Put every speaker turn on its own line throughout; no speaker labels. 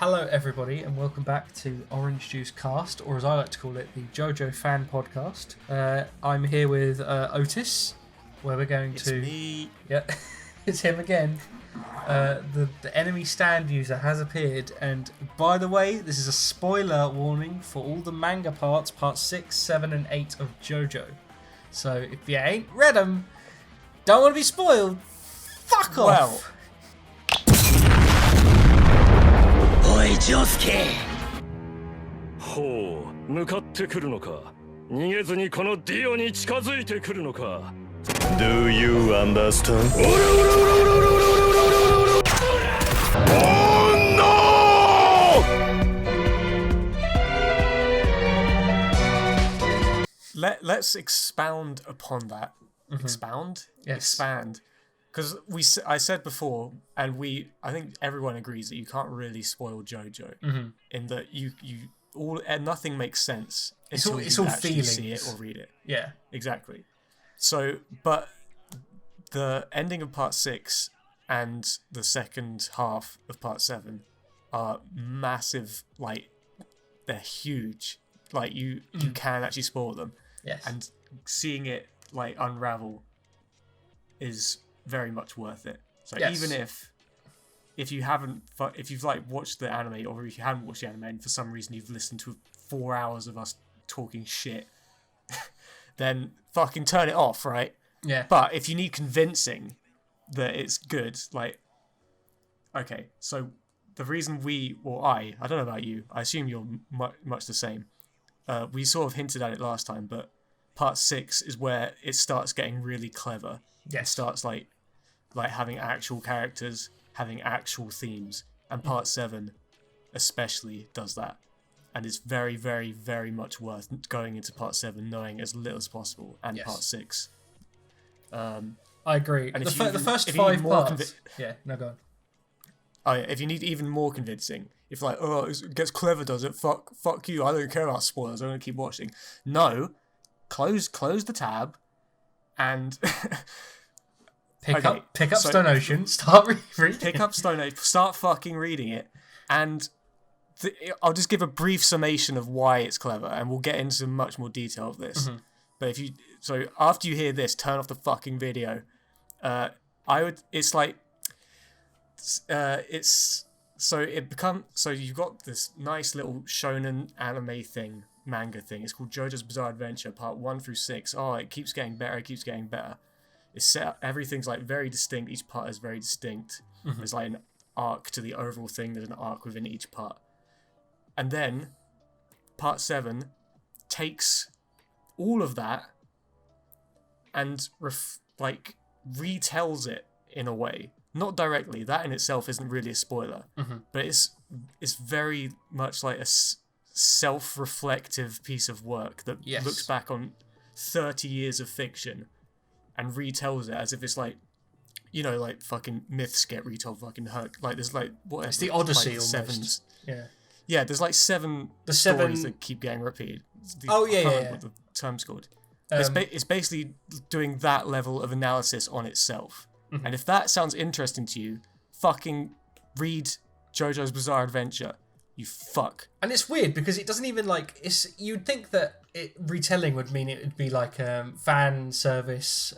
Hello everybody and welcome back to OrangeJuiceCast, or as I like to call it, the JoJo fan podcast. I'm here with Otis, where we're going to...
It's me.
Yeah, it's him again. The enemy stand user has appeared, and by the way, this is a spoiler warning for all the manga parts 6, 7 and 8 of JoJo. So if you ain't read them, don't want to be spoiled, fuck off!
Well...
おいジョスケ
ほう向かってくるのか逃げずにこのディオに近づいてくるのか Do you understand? Oh no!
Let's expound upon that. Expound?
Yes.
Expand. Because I said before, and I think everyone agrees that you can't really spoil JoJo in that nothing makes sense until you actually see it or read it.
Yeah,
exactly. So, but the ending of part 6 and the second half of part 7 are massive. Like, they're huge. Like you can actually spoil them.
Yes,
and seeing it like unravel is very much worth it. So
yes.
Even if you've like watched the anime, or if you haven't watched the anime and for some reason you've listened to 4 hours of us talking shit, then fucking turn it off, right?
Yeah.
But if you need convincing that it's good, like, okay, so the reason I don't know about you, I assume you're much the same. We sort of hinted at it last time, but part 6 is where it starts getting really clever.
Yes.
It starts like having actual characters, having actual themes, and part 7 especially does that. And it's very, very, very much worth going into part 7 knowing as little as possible, and part 6.
I agree.
And
the first 5 parts. Yeah, no, go on.
Oh yeah, if you need even more convincing, if like, oh, it gets clever, does it? Fuck you, I don't care about spoilers, I'm gonna keep watching. No, close the tab, and
pick up Stone Ocean, start reading.
Pick up Stone Ocean, start fucking reading it, and I'll just give a brief summation of why it's clever, and we'll get into much more detail of this. But after you hear this, turn off the fucking video. So you've got this nice little shonen anime thing, manga thing. It's called JoJo's Bizarre Adventure, part 1 through 6. Oh, it keeps getting better. It's set up, everything's like very distinct. Each part is very distinct. There's like an arc to the overall thing. There's an arc within each part. And then part 7 takes all of that and retells it in a way. Not directly. That in itself isn't really a spoiler. But it's very much like a self-reflective piece of work that looks back on 30 years of fiction and retells it as if it's like, you know, like fucking myths get retold, fucking like there's like what?
It's the Odyssey
like
almost.
Yeah. There's like seven stories that keep getting repeated.
I can't remember
what the term's called. It's basically doing that level of analysis on itself. And if that sounds interesting to you, fucking read JoJo's Bizarre Adventure. You fuck.
And it's weird because it doesn't even you'd think that retelling would mean it would be like fan service.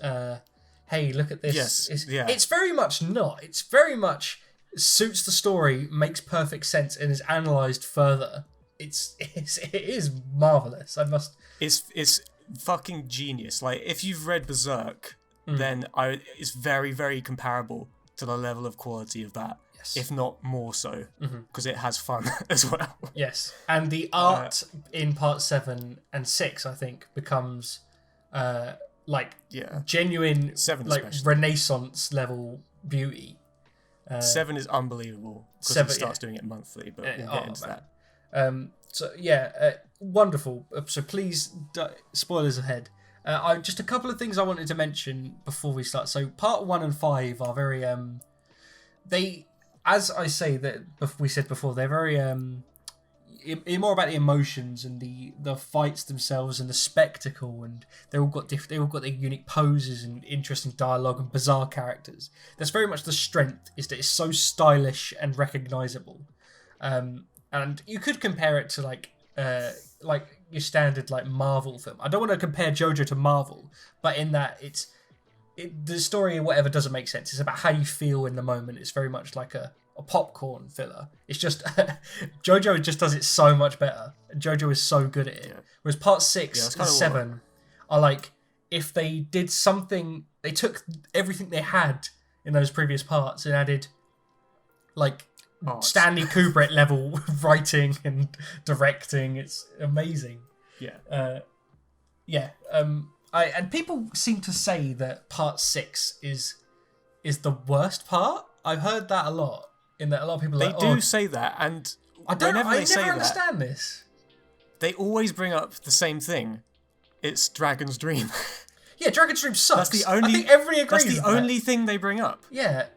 Hey, look at this.
Yes,
It's very much not. It's very much suits the story, makes perfect sense, and is analysed further. It is marvellous.
It's fucking genius. Like, if you've read Berserk, then it's very, very comparable to the level of quality of that. If not more so, because it has fun as well.
Yes, and the art in part 7 and 6, I think, becomes genuine,
7
like
especially.
Renaissance level beauty.
7 is unbelievable because it starts doing it monthly, but we'll get into
that. Wonderful. So please, spoilers ahead. Just a couple of things I wanted to mention before we start. So part 1 and 5 are very as I say that we said before, they're very more about the emotions and the fights themselves and the spectacle, and they all got their unique poses and interesting dialogue and bizarre characters. That's very much the strength, is that it's so stylish and recognizable. And you could compare it to like your standard like Marvel film. I don't want to compare JoJo to Marvel, but in that the story or whatever doesn't make sense. It's about how you feel in the moment. It's very much like a popcorn filler. It's just JoJo just does it so much better. JoJo is so good at it. Yeah. Whereas part 6 and 7 are like, if they did something, they took everything they had in those previous parts and added like Stanley Kubrick level writing and directing. It's amazing.
Yeah.
And people seem to say that part 6 is the worst part. I've heard that a lot. In that a lot of people
do say that, and
I never understand this.
They always bring up the same thing. It's Dragon's Dream.
Yeah, Dragon's Dream sucks.
That's the only.
I think everybody agrees.
That's the only thing they bring up.
Yeah,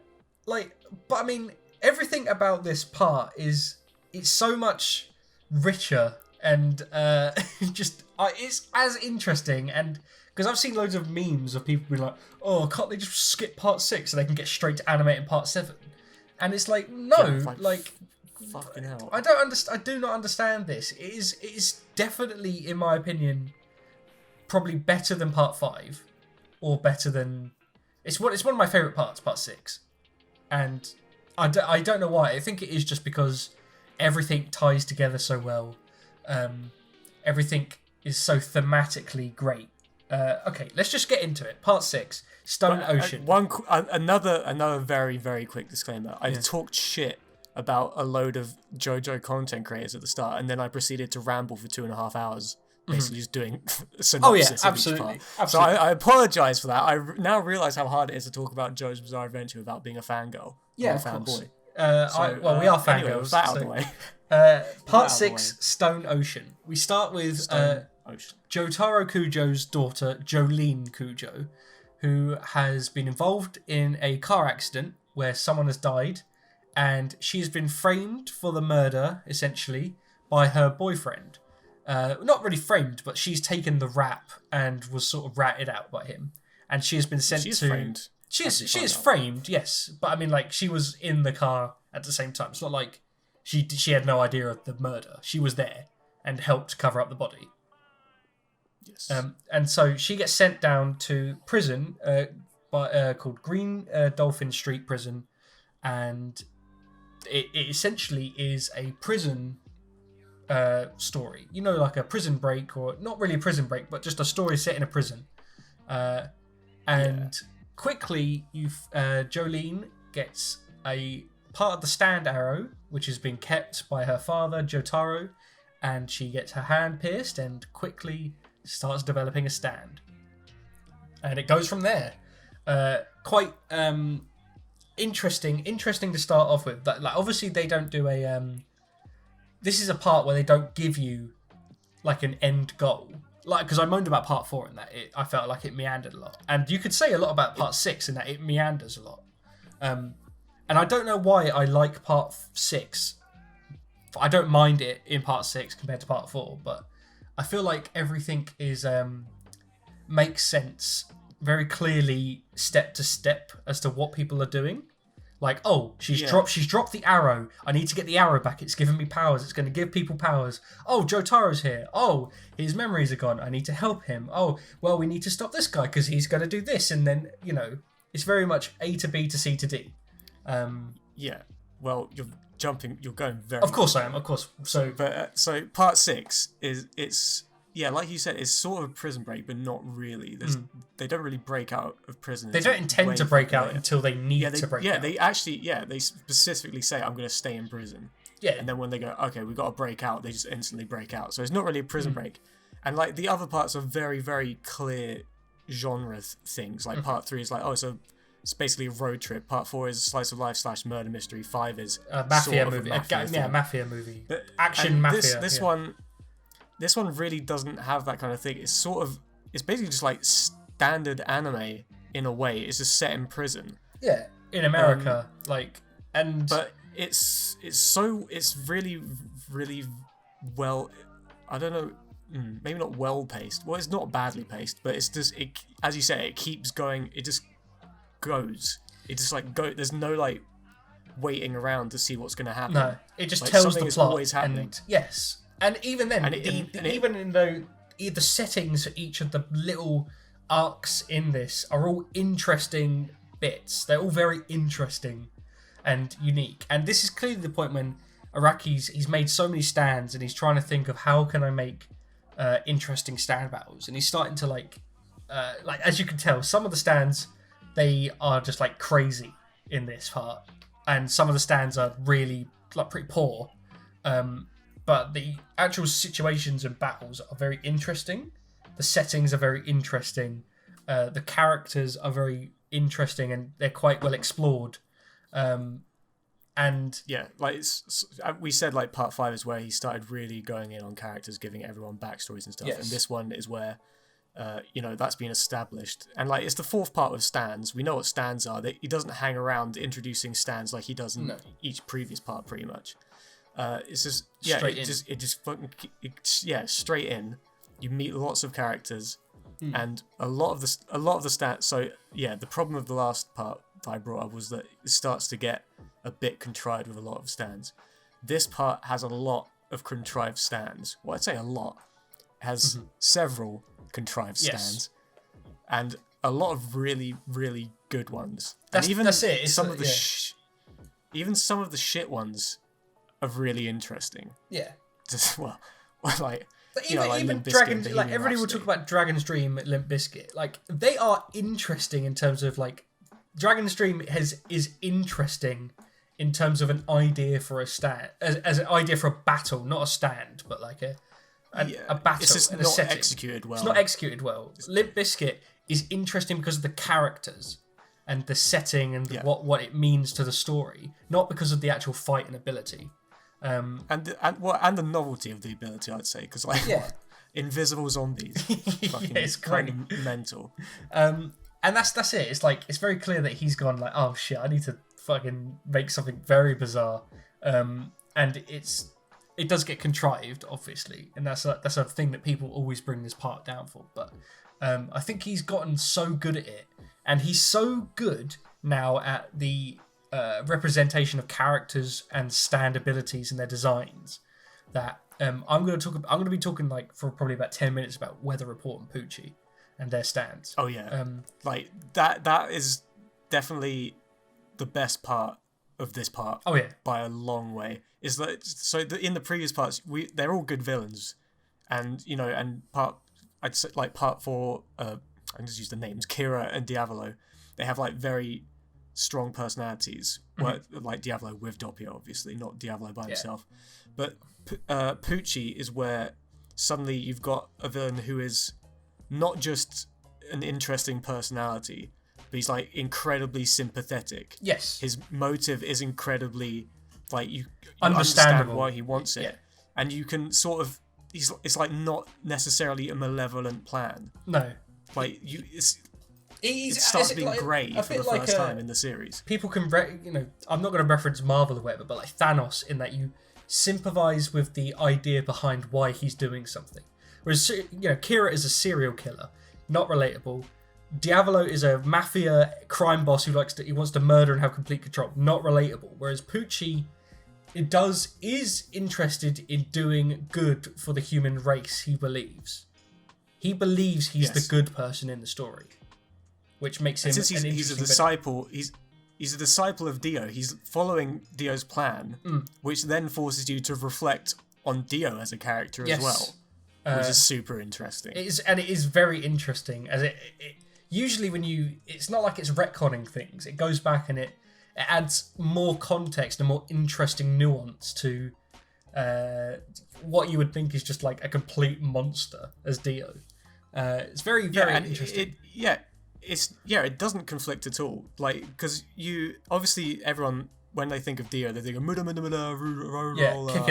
but I mean, everything about this part it's so much richer and it's as interesting, and because I've seen loads of memes of people being like, "Oh, can't they just skip part 6 so they can get straight to animating part 7?" And it's like, no,
fucking hell.
I don't understand. I do not understand this. It is definitely, in my opinion, probably better than part 5, or better than. It's one of my favorite parts, part 6, and I don't know why. I think it is just because everything ties together so well. Everything is so thematically great. Okay, let's just get into it. Part 6, Stone Ocean.
Another very, very quick disclaimer. I talked shit about a load of JoJo content creators at the start, and then I proceeded to ramble for 2.5 hours, basically just doing synopsis of each part.
Absolutely.
So I apologise for that. I now realise how hard it is to talk about JoJo's Bizarre Adventure without being a fangirl.
Yeah,
of course.
We are fangirls.
Anyway, with that out of the way.
Part 6, Stone Ocean. We start with Jotaro Cujoh's daughter, Jolyne Cujoh, who has been involved in a car accident where someone has died, and she's been framed for the murder, essentially, by her boyfriend. Not really framed, but she's taken the rap and was sort of ratted out by him. And she has been sent to...
framed.
She is framed, yes. But I mean, like, she was in the car at the same time. It's not like she had no idea of the murder. She was there and helped cover up the body.
Yes.
And so she gets sent down to prison called Green Dolphin Street Prison, and it essentially is a prison story. You know, like a prison break, or not really a prison break, but just a story set in a prison. Quickly, Jolyne gets a part of the stand arrow, which has been kept by her father, Jotaro, and she gets her hand pierced and quickly starts developing a stand. And it goes from there. Quite interesting to start off with. Like, obviously they don't do a... this is a part where they don't give you like an end goal. Like, because I moaned about part 4 in that I felt like it meandered a lot. And you could say a lot about part 6 in that it meanders a lot. And I don't know why I like part 6. I don't mind it in part 6 compared to part 4, but I feel like everything is makes sense very clearly, step to step, as to what people are doing. Like, oh, she's dropped the arrow. I need to get the arrow back. It's giving me powers. It's going to give people powers. Oh, Jotaro's here. Oh, his memories are gone. I need to help him. Oh, well, we need to stop this guy because he's going to do this. And then, you know, it's very much A to B to C to D.
Yeah. Well, you're going very...
Of course I am, of course. So
part 6 is like you said, it's sort of a prison break, but not really. They don't really break out of prison.
They don't intend to break out until they need to break out.
They specifically say, I'm going to stay in prison.
Yeah.
And then when they go, okay, we've got to break out, they just instantly break out. So it's not really a prison break. And like the other parts are very, very clear genre things. Like part 3 is like, it's basically a road trip. Part 4 is slice of life / murder mystery. 5 is
mafia
sort of
movie. Mafia movie.
But,
action mafia.
This one really doesn't have that kind of thing. It's basically just like standard anime in a way. It's just set in prison.
Yeah, in America,
but it's really, really well. I don't know. Maybe not well paced. Well, it's not badly paced, but it's just as you say, it keeps going. It just goes. It just there's no waiting around to see what's going to happen.
No, it just
like,
tells the
something is
plot.
always happening.
And, yes, and even then, even in though the settings for each of the little arcs in this are all interesting bits. They're all very interesting and unique. And this is clearly the point when he's made so many stands and he's trying to think of how can I make interesting stand battles. And he's starting to like as you can tell, some of the stands, they are just like crazy in this part, and some of the stands are really like pretty poor. But the actual situations and battles are very interesting. The settings are very interesting. The characters are very interesting, and they're quite well explored. And
yeah, like we said, like part 5 is where he started really going in on characters, giving everyone backstories and stuff. Yes. And this one is where, that's been established. And like it's the 4th part of stands. We know what stands are. He doesn't hang around introducing stands like he does in each previous part, pretty much. It's just straight in. You meet lots of characters, and a lot of the stats. So yeah, the problem of the last part that I brought up was that it starts to get a bit contrived with a lot of stands. This part has a lot of contrived stands. Well, I'd say a lot. It has several contrived stands, and a lot of really, really good ones. Even some of the shit ones are really interesting.
Yeah.
Just like
even Dragon, like everybody will talk about Dragon's Dream, Limp Bizkit. Like they are interesting in terms of like Dragon's Dream is interesting in terms of an idea for a stand, as an idea for a battle, not a stand, but like a battle.
It's just
and
not
a setting.
executed well.
It's not executed well. Limp Bizkit is interesting because of the characters and the setting and what it means to the story, not because of the actual fight and ability.
And the novelty of the ability, I'd say, because invisible zombies, fucking
it's great,
kind of mental.
And that's it. It's like it's very clear that he's gone like, oh shit, I need to fucking make something very bizarre, and it does get contrived, obviously, and that's a thing that people always bring this part down for. But I think he's gotten so good at it, and he's so good now at the representation of characters and stand abilities and their designs that I'm going to be talking like for probably about 10 minutes about Weather Report and Poochie and their stands.
Oh yeah, like that is definitely the best part of this part. Oh yeah, by a long way. Is that in the previous parts they're all good villains, and I'd say like part 4. I can just use the names Kira and Diavolo. They have like very strong personalities. Well, like Diavolo with Doppio, obviously, not Diavolo by himself. But Poochie is where suddenly you've got a villain who is not just an interesting personality, but he's like incredibly sympathetic. Yes. His motive is incredibly like you understand why he wants it. Yeah. And you can sort of it's like not necessarily a malevolent plan. No. Like it starts being grey for the first time in the series. People can, I'm not going to reference Marvel or whatever, but like Thanos, in that you sympathise with the idea behind why he's doing something. Whereas, Kira is a serial killer, not relatable. Diavolo is a mafia crime boss who wants to murder and have complete control, not relatable. Whereas Poochie is interested in doing good for the human race. He believes he's the good person in the story, which makes him. Since he's a disciple, he's a disciple of Dio. He's following Dio's plan, which then forces you to reflect on Dio as a character as well, which is super interesting. It is very interesting, as it usually it's not like it's retconning things. It goes back and it adds more context and more interesting nuance to what you would think is just like a complete monster as Dio. It's very interesting. It doesn't conflict at all. Like, because obviously everyone, when they think of Dio, they think of kicking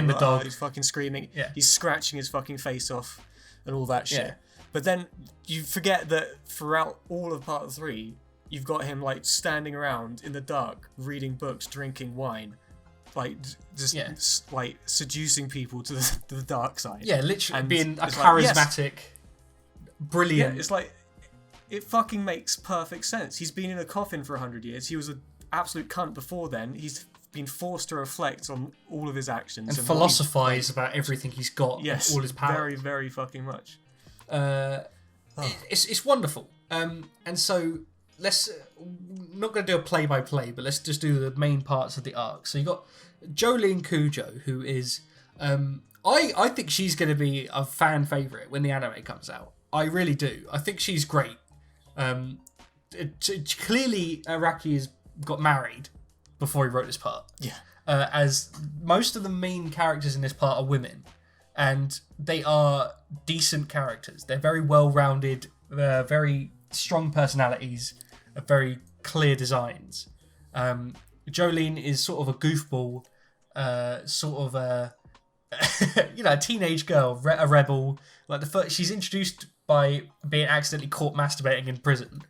the dog. He's fucking screaming. Yeah. He's scratching his fucking face off and all that shit. Yeah. But then you forget that throughout all of part 3, you've got him like standing around in the dark, reading books, drinking wine, like just like seducing people to the dark side. Yeah, literally and being a charismatic, brilliant. Yeah, it's like it fucking makes perfect sense. He's been in a coffin for 100 years. He was an absolute cunt before then. He's been forced to reflect on all of his actions
and philosophize about everything he's got,
yes,
and all his powers.
very, very fucking much.
It's wonderful. And so let's not going to do a play-by-play, but let's just do the main parts of the arc. So you got Jolyne Cujoh, who is I think she's going to be a fan favorite when the anime comes out. I really do. I think she's great. Clearly, Araki has got married before he wrote this part.
Yeah.
As most of the main characters in this part are women, and they are decent characters. They're very well-rounded, very strong personalities, very clear designs. Jolyne is sort of a goofball, sort of a a teenage girl, a rebel. Like she's introduced by being accidentally caught masturbating in prison,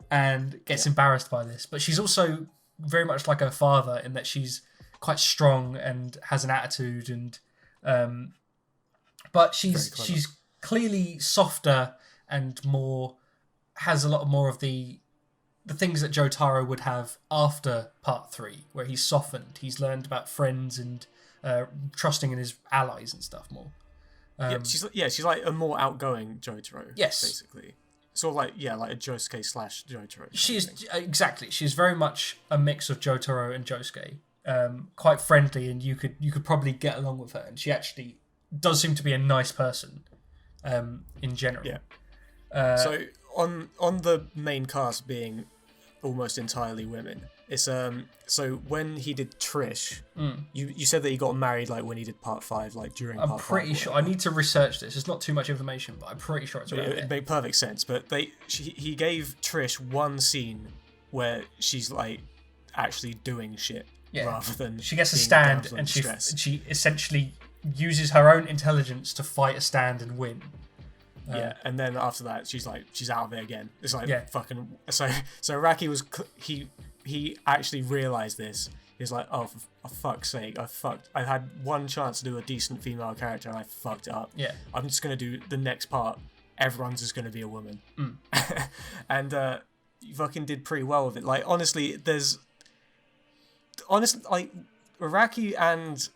and gets embarrassed by this. But she's also very much like her father in that she's quite strong and has an attitude, and but she's clearly softer and has a lot more of the things that Jotaro would have after part 3, where he's softened. He's learned about friends and trusting in his allies and stuff more.
She's like a more outgoing Jotaro.
Yes,
basically. Sort of like a Josuke / Jotaro.
Exactly. She's very much a mix of Jotaro and Josuke. Quite friendly, and you could probably get along with her. And she actually does seem to be a nice person, in general.
Yeah. So on the main cast being almost entirely women, it's so when he did Trish, you said that he got married like when he did part 5, like during.
I'm pretty sure. I need to research this. It's not too much information, but I'm pretty sure it's around there.
It made perfect sense. But he gave Trish one scene where she's like actually doing shit. Yeah. Rather than
she gets a stand and she essentially uses her own intelligence to fight a stand and win.
And then after that she's out of it again. It's like fucking so Araki was he actually realized this. He's like, oh, for fuck's sake, I had one chance to do a decent female character and I fucked it up. Yeah, I'm just gonna do the next part. Everyone's just gonna be a woman. And you fucking did pretty well with it. Like honestly, like Araki and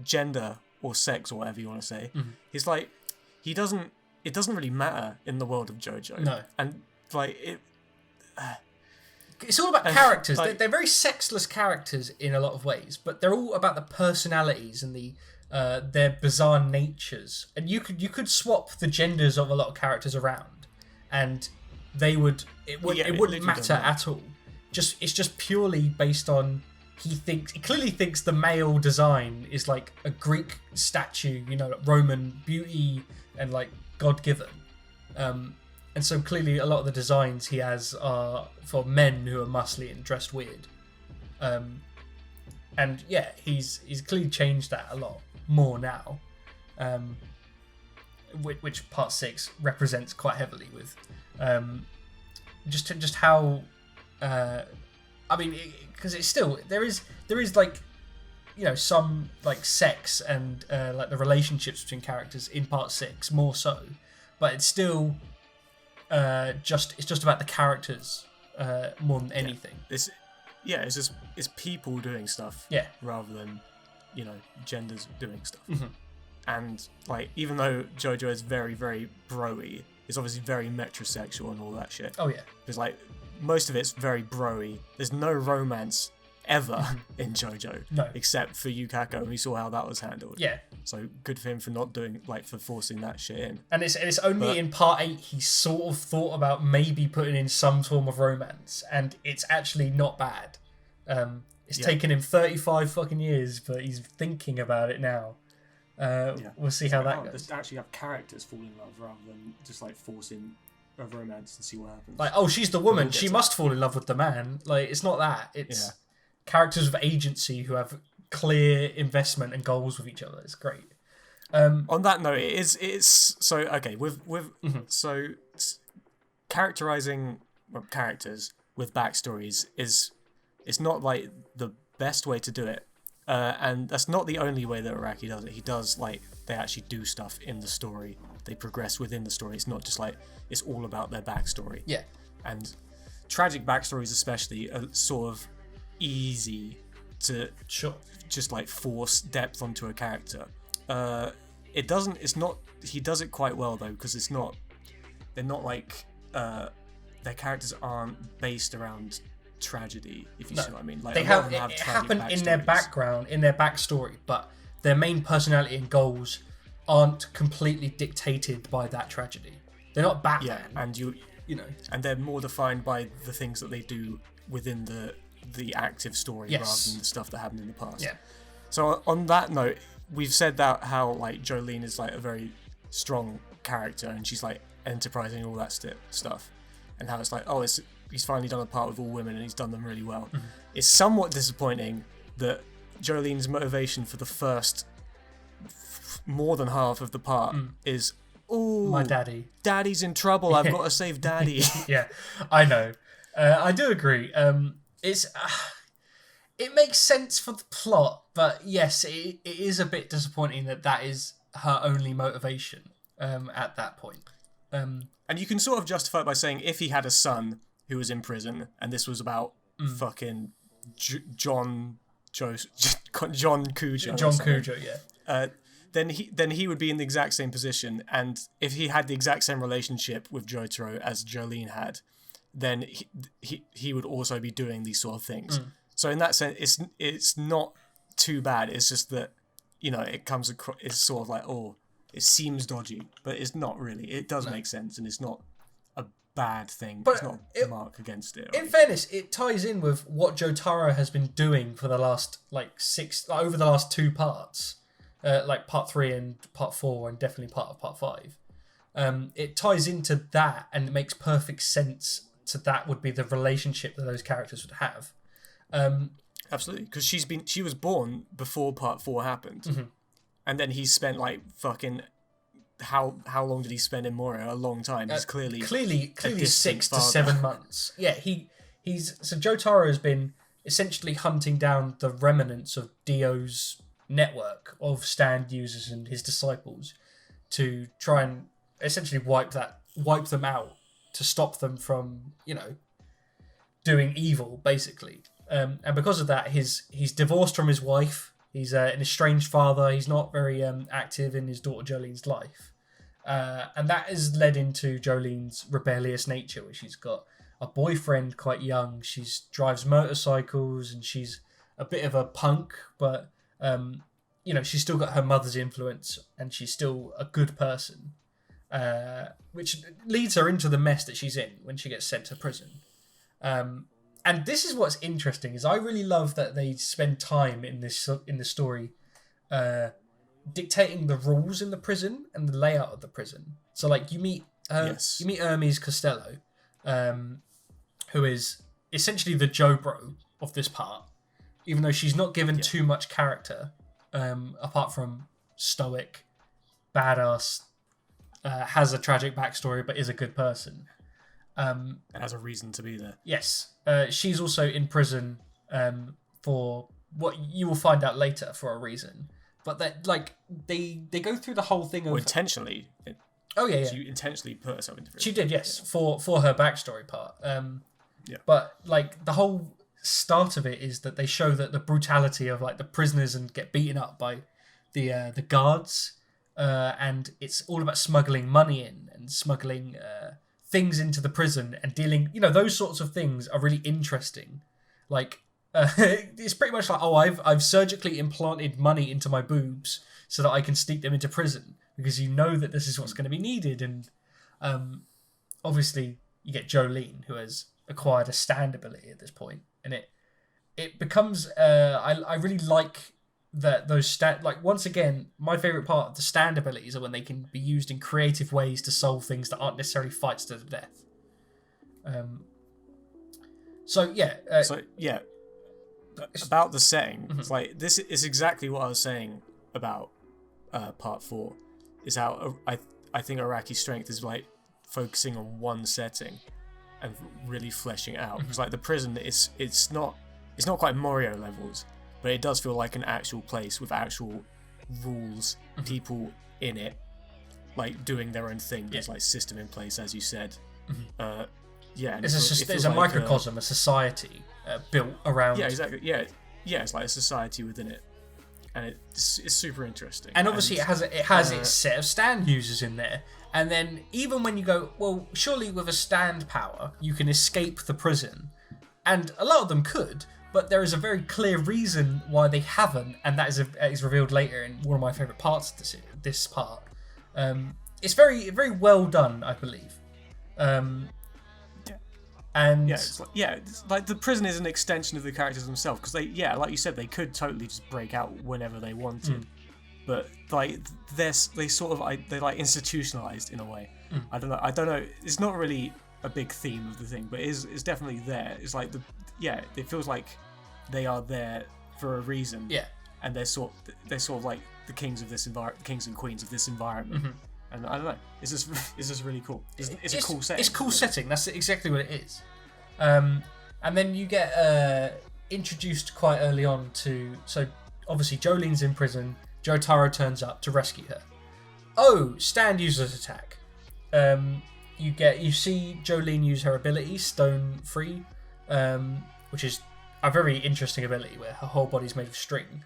gender or sex or whatever you want to say, he's like it doesn't really matter in the world of JoJo. No, and like
it's all about characters. Like, they're very sexless characters in a lot of ways, but they're all about the personalities and their bizarre natures. And you could swap the genders of a lot of characters around, and it wouldn't matter at all. It's just purely based on he clearly thinks the male design is like a Greek statue, Roman beauty and like God-given. And so clearly a lot of the designs he has are for men who are muscly and dressed weird. And yeah, he's clearly changed that a lot more now. Which part 6 represents quite heavily with just how I mean, because it's still there is like some like sex and like the relationships between characters in part 6 more so, but it's still it's just about the characters more than anything.
It's people doing stuff rather than genders doing stuff. And like even though JoJo is very very bro-y, it's obviously very metrosexual and all that shit.
Oh yeah,
because like most of it's very bro-y. There's no romance ever in JoJo, except for Yukako, and we saw how that was handled. Yeah. So good for him for not doing for forcing that shit in.
And it's only in part 8 he sort of thought about maybe putting in some form of romance, and it's actually not bad. It's taken him 35 fucking years, but he's thinking about it now. We'll see how that goes.
Just actually have characters fall in love rather than just like forcing a romance and see what happens.
Like, oh, she's the woman, she must fall in love with the man. Like, it's not that. It's characters with agency who have clear investment and goals with each other. It's great.
On that note, it's so okay with so characterizing characters with backstories it's not like the best way to do it, and that's not the only way that Araki does it. He does they actually do stuff in the story. They progress within the story. It's not just it's all about their backstory. Yeah. And tragic backstories especially are sort of easy to
Sure.
just like force depth onto a character. It doesn't. It's not. He does it quite well though, because it's not. They're not like their characters aren't based around tragedy. If you see what I mean, like
They have it happened in their background, in their backstory, but their main personality and goals aren't completely dictated by that tragedy. They're not Batman.
Yeah, and you know, and they're more defined by the things that they do within the active story rather than the stuff that happened in the past.
Yeah.
So on that note, we've said that how like Jolyne is like a very strong character and she's like enterprising and all that stuff, and how it's like, oh, he's finally done a part with all women and he's done them really well.
Mm-hmm.
It's somewhat disappointing that Jolene's motivation for the first more than half of the part is, oh,
my daddy's
in trouble, I've got to save daddy.
Yeah, I know. I do agree. It makes sense for the plot, but yes, it is a bit disappointing that is her only motivation at that point.
And you can sort of justify it by saying if he had a son who was in prison and this was about fucking John Cujoh.
John Cujoh, yeah.
Then he would be in the exact same position, and if he had the exact same relationship with Jotaro as Jolyne had, then he would also be doing these sort of things. So in that sense, it's not too bad. It's just that, you know, it comes across, it's sort of like, oh, it seems dodgy, but it's not really. It does make sense, and it's not a bad thing. But it's not a mark against it.
In fairness, it ties in with what Jotaro has been doing for the last over the last two parts, like part 3 and part 4, and definitely part of part 5. It ties into that, and it makes perfect sense. To that would be the relationship that those characters would have.
Absolutely, because she was born before part 4 happened, and then he spent like fucking how long did he spend in Moria? A long time. He's clearly
6 to 7 months. Yeah, so Jotaro has been essentially hunting down the remnants of Dio's network of stand users and his disciples to try and essentially wipe them out, to stop them from, you know, doing evil, basically. And because of that, he's divorced from his wife. He's an estranged father. He's not very active in his daughter Jolene's life. And that has led into Jolene's rebellious nature, where she's got a boyfriend quite young. She drives motorcycles, and she's a bit of a punk, but, you know, she's still got her mother's influence, and she's still a good person. Which leads her into the mess that she's in when she gets sent to prison. And this is what's interesting, is I really love that they spend time in the story dictating the rules in the prison and the layout of the prison. So like you meet Hermes Costello, who is essentially the Joe Bro of this part, even though she's not given too much character, apart from stoic, badass, has a tragic backstory but is a good person.
And has a reason to be there.
Yes. She's also in prison for what you will find out later for a reason. But that, like, they go through the whole thing of...
Well, intentionally.
Oh, yeah.
She intentionally put herself into prison.
She did, yes, for her backstory part.
Yeah.
But, like, the whole start of it is that they show that the brutality of, like, the prisoners and get beaten up by the guards. And it's all about smuggling money in and smuggling things into the prison and dealing... You know, those sorts of things are really interesting. Like... it's pretty much like, oh, I've surgically implanted money into my boobs so that I can sneak them into prison, because you know that this is what's going to be needed. And obviously you get Jolyne, who has acquired a stand ability at this point, and it becomes I really like that those like, once again, my favorite part of the stand abilities are when they can be used in creative ways to solve things that aren't necessarily fights to the death.
About the setting, it's like, this is exactly what I was saying about part 4, is how I think Araki's strength is like focusing on one setting and really fleshing it out. It's like the prison it's not quite Morio levels, but it does feel like an actual place with actual rules, people in it, like doing their own thing. There's like system in place, as you said.
And it's a microcosm, a society built around.
Yeah, exactly. Yeah, it's like a society within it, and it's super interesting.
And obviously it has its set of stand users in there. And then even when you go, well, surely with a stand power you can escape the prison, and a lot of them could, but there is a very clear reason why they haven't, and that is revealed later in one of my favourite parts of this part. It's very, very well done, I believe. And
it's like the prison is an extension of the characters themselves, because they, like you said, they could totally just break out whenever they wanted, but like they sort of they're like institutionalized in a way. I don't know. It's not really a big theme of the thing, but it's definitely there. It's like it feels like they are there for a reason. Yeah, and they're sort of like the kings of this kings and queens of this environment. And I don't know, it's just really cool. It's a cool setting.
It's a cool setting. That's exactly what it is. And then you get introduced quite early on to. So obviously Jolyne's in prison. Jotaro turns up to rescue her. Oh, stand users attack. You see Jolyne use her ability, Stone Free, which is a very interesting ability where her whole body's made of string.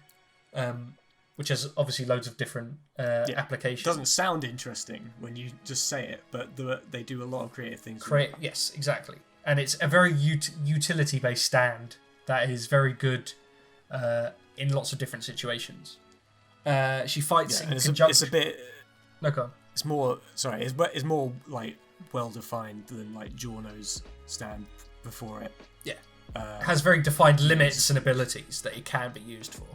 Which has obviously loads of different applications.
It doesn't sound interesting when you just say it, but they do a lot of creative things.
Yes, exactly. And it's a very utility-based stand that is very good in lots of different situations. She fights in conjunction. It's a bit...
No, go on. It's more like well-defined than like Giorno's stand before it.
Yeah. It has very defined limits and abilities that it can be used for.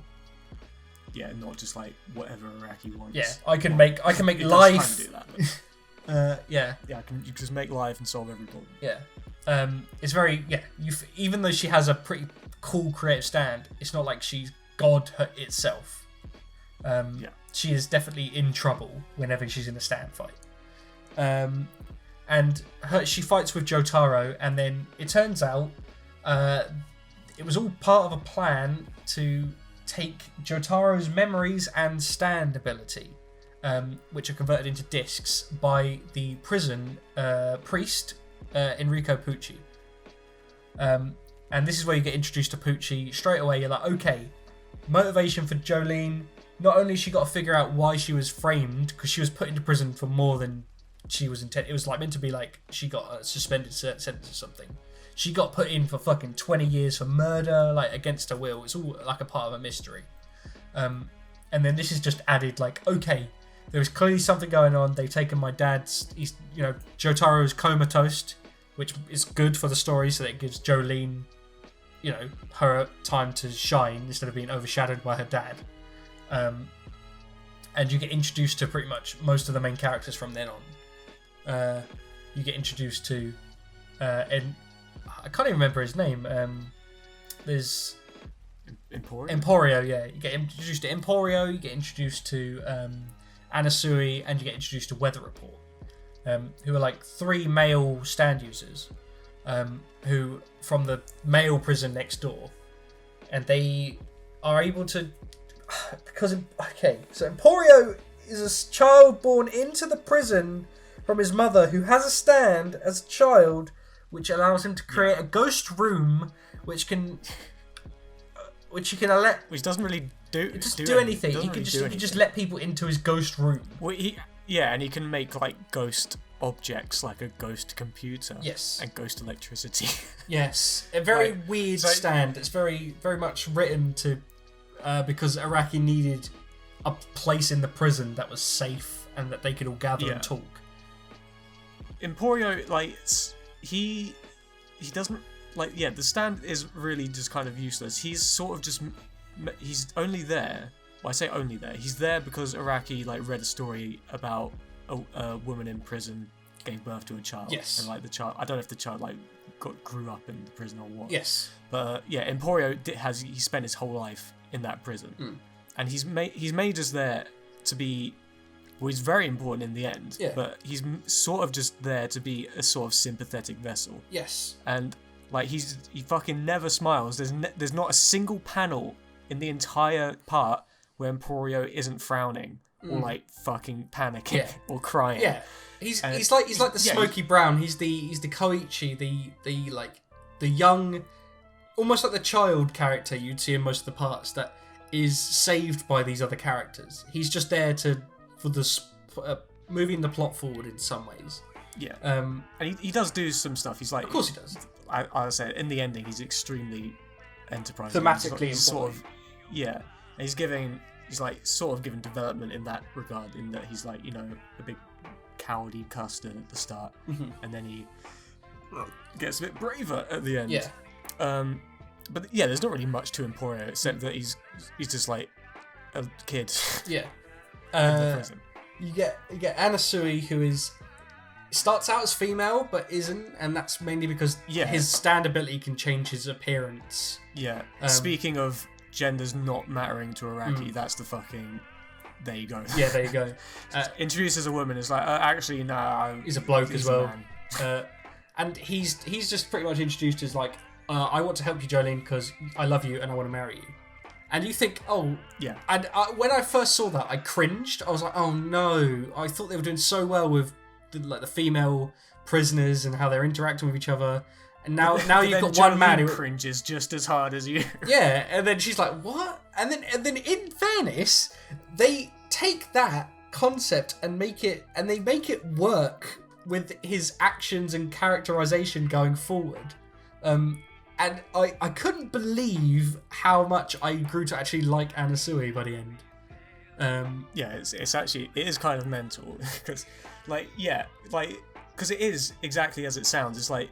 Yeah, not just like whatever Araki wants.
Yeah, I can make life.
Does kind of do that,
yeah.
Yeah, you can just make life and solve every problem.
Yeah. It's very even though she has a pretty cool creative stand, it's not like she's God itself. She is definitely in trouble whenever she's in a stand fight. And she fights with Jotaro, and then it turns out it was all part of a plan to take Jotaro's memories and stand ability, which are converted into discs by the prison priest Enrico Pucci. And this is where you get introduced to Pucci straight away. You're like, okay, motivation for Jolyne. Not only she got to figure out why she was framed, because she was put into prison for more than she was intended. It was like meant to be like she got a suspended sentence or something. She got put in for fucking 20 years for murder, like against her will. It's all like a part of a mystery. And then this is just added like, okay, there was clearly something going on. They've taken my dad's, Jotaro's comatose, which is good for the story, so that it gives Jolyne, her time to shine instead of being overshadowed by her dad. And you get introduced to pretty much most of the main characters from then on. You get introduced to, I can't even remember his name. There's Emporio, yeah. You get introduced to Emporio, you get introduced to Anasui, and you get introduced to Weather Report, who are like 3 male stand users, who from the male prison next door, and they are able to so Emporio is a child born into the prison from his mother who has a stand as a child, which allows him to create a ghost room, which
doesn't really do
anything. He can just let people into his ghost room.
Well, and he can make like ghost objects, like a ghost computer.
Yes.
And ghost electricity.
Yes, a very weird stand. It's very, very much written to because Araki needed a place in the prison that was safe and that they could all gather and talk.
Emporio, like, he doesn't, like, the stand is really just kind of useless. He's sort of just, he's only there, well, I say only there, he's there because Araki, like, read a story about a woman in prison gave birth to a child.
Yes.
And, like, the child, I don't know if the child, like, grew up in the prison or what.
Yes.
But, Emporio he spent his whole life in that prison. And he's made us there to be, well, he's very important in the end, but he's sort of just there to be a sort of sympathetic vessel.
Yes.
And like he fucking never smiles. There's not a single panel in the entire part where Emporio isn't frowning or like fucking panicking or crying.
Yeah. He's like the Smokey Brown. He's the Koichi, the young almost like the child character you'd see in most of the parts that is saved by these other characters. He's just there for moving the plot forward in some ways.
Yeah. And he does do some stuff. He's like,
of course he does.
I said in the ending, he's extremely enterprising.
Thematically
he's sort of, yeah. And he's like sort of given development in that regard, in that he's like, you know, a big cowardly custard at the start, and then he gets a bit braver at the end.
Yeah.
But yeah, there's not really much to Emporio except that he's just like a kid.
Yeah.
In the prison.
You get Anasui, who starts out as female but isn't, and that's mainly because his stand ability can change his appearance.
Yeah. Speaking of genders not mattering to Araki, that's the fucking. There you go.
Yeah, there you go.
Introduces a woman, is like, actually, no.
He's a bloke as well. And he's just pretty much introduced as like, I want to help you, Jolyne, because I love you and I want to marry you. And you think, oh,
yeah.
And when I first saw that, I cringed. I was like, oh no! I thought they were doing so well with the female prisoners and how they're interacting with each other. And now you've got one man who
cringes just as hard as you.
Yeah, and then she's like, what? And then in fairness, they take that concept and make it work with his actions and characterization going forward. And I couldn't believe how much I grew to actually like Anasui by the end.
Yeah, it's actually, it is kind of mental because, because it is exactly as it sounds. It's like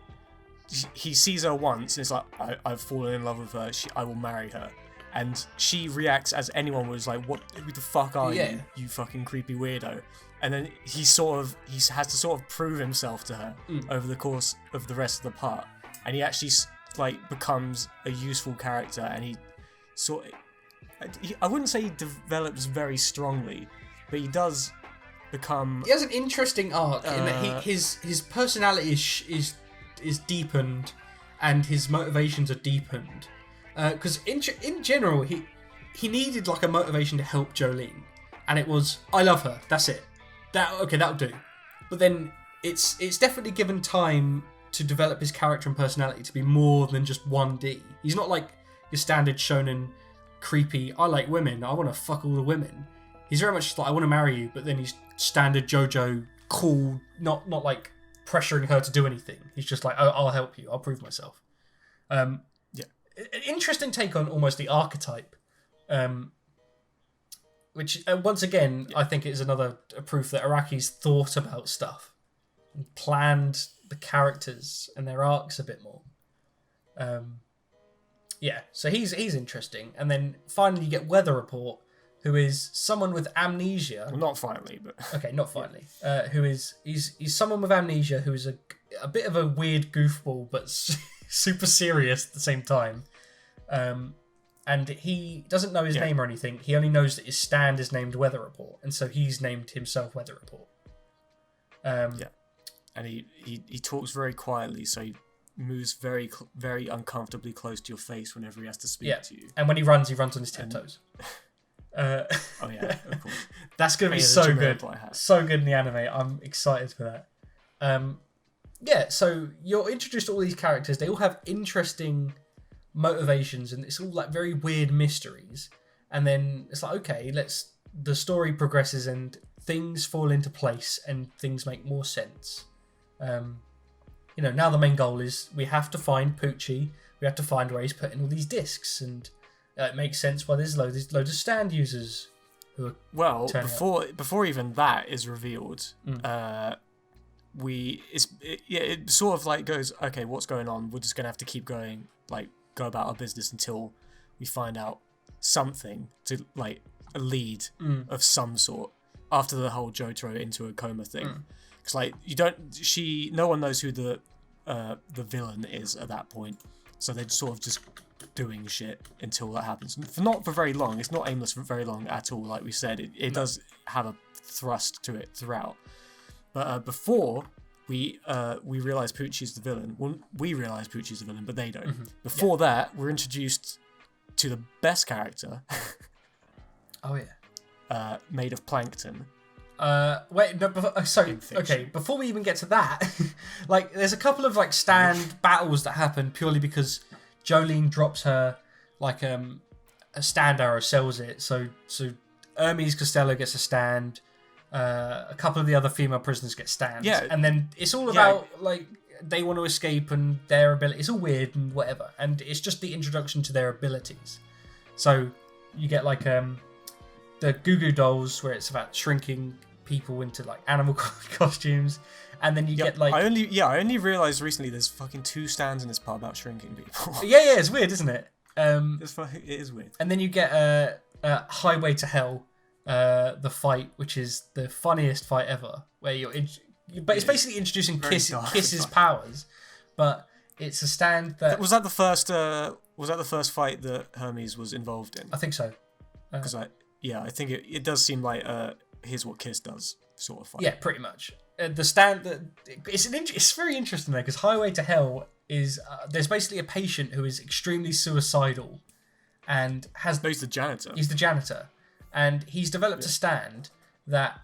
he sees her once and it's like, I've fallen in love with her. I will marry her, and she reacts as anyone was like, "What? Who the fuck are you? You fucking creepy weirdo!" And then he has to sort of prove himself to her over the course of the rest of the part, and he actually becomes a useful character, and I wouldn't say he develops very strongly, but he does become.
He has an interesting arc in that his personality is deepened, and his motivations are deepened. Because in general, he needed like a motivation to help Jolyne, and it was, I love her. That's it. That'll do. But then it's definitely given time to develop his character and personality to be more than just 1D. He's not like your standard shonen creepy, I like women, I want to fuck all the women. He's very much just like, I want to marry you, but then he's standard JoJo, cool, not like pressuring her to do anything. He's just like, oh, I'll help you, I'll prove myself. An interesting take on almost the archetype, which once again, I think is another proof that Araki's thought about stuff and planned the characters and their arcs a bit more. So he's interesting. And then finally you get Weather Report, who is someone with amnesia.
Well, not finally, but...
Okay, not finally. He's someone with amnesia who is a bit of a weird goofball, but super serious at the same time. And he doesn't know his name or anything. He only knows that his stand is named Weather Report, and so he's named himself Weather Report.
And he talks very quietly, so he moves very very uncomfortably close to your face whenever he has to speak to you.
And when he runs on his tiptoes.
Oh yeah, of course.
That's going to be so good. So good in the anime. I'm excited for that. So you're introduced to all these characters. They all have interesting motivations, and it's all like very weird mysteries. And then it's like, okay, the story progresses and things fall into place and things make more sense. Now the main goal is we have to find Poochie. We have to find where he's putting all these discs, and it makes sense why there's loads of stand users who are
before even that is revealed. It sort of like goes, okay, what's going on? We're just gonna have to keep going, like go about our business until we find out something, to like a lead of some sort after the whole Jotaro into a coma thing. Because like no one knows who the villain is at that point, so they're sort of just doing shit until that happens. Not for very long. It's not aimless for very long at all. Like we said, it does have a thrust to it throughout. But before we realize Poochie's the villain. Well, we realize Poochie's the villain, but they don't. Before that, we're introduced to the best character. Made of plankton. Before we even get to that, like there's a couple of like stand battles that happen purely because
Jolyne drops her like a stand arrow, sells it. So Hermes Costello gets a stand. A couple of the other female prisoners get stands.
Yeah.
And then it's all about like they want to escape and their ability. It's all weird and whatever. And it's just the introduction to their abilities. So you get like the Goo Goo Dolls, where it's about shrinking people into like animal costumes, and then you get like
I only realized recently there's fucking 2 stands in this part about shrinking people.
yeah, it's weird, isn't it?
It is weird.
And then you get Highway to Hell, the fight, which is the funniest fight ever, where but it's basically introducing Kiss's powers, but it's a stand that
was that the first fight that Hermes was involved in?
I think so.
Because I think it does seem like here's what Kiss does sort of fight.
Yeah, pretty much. The stand that it's very interesting though, because Highway to Hell is there's basically a patient who is extremely suicidal, and has.
No, he's the janitor.
He's the janitor, and he's developed a stand that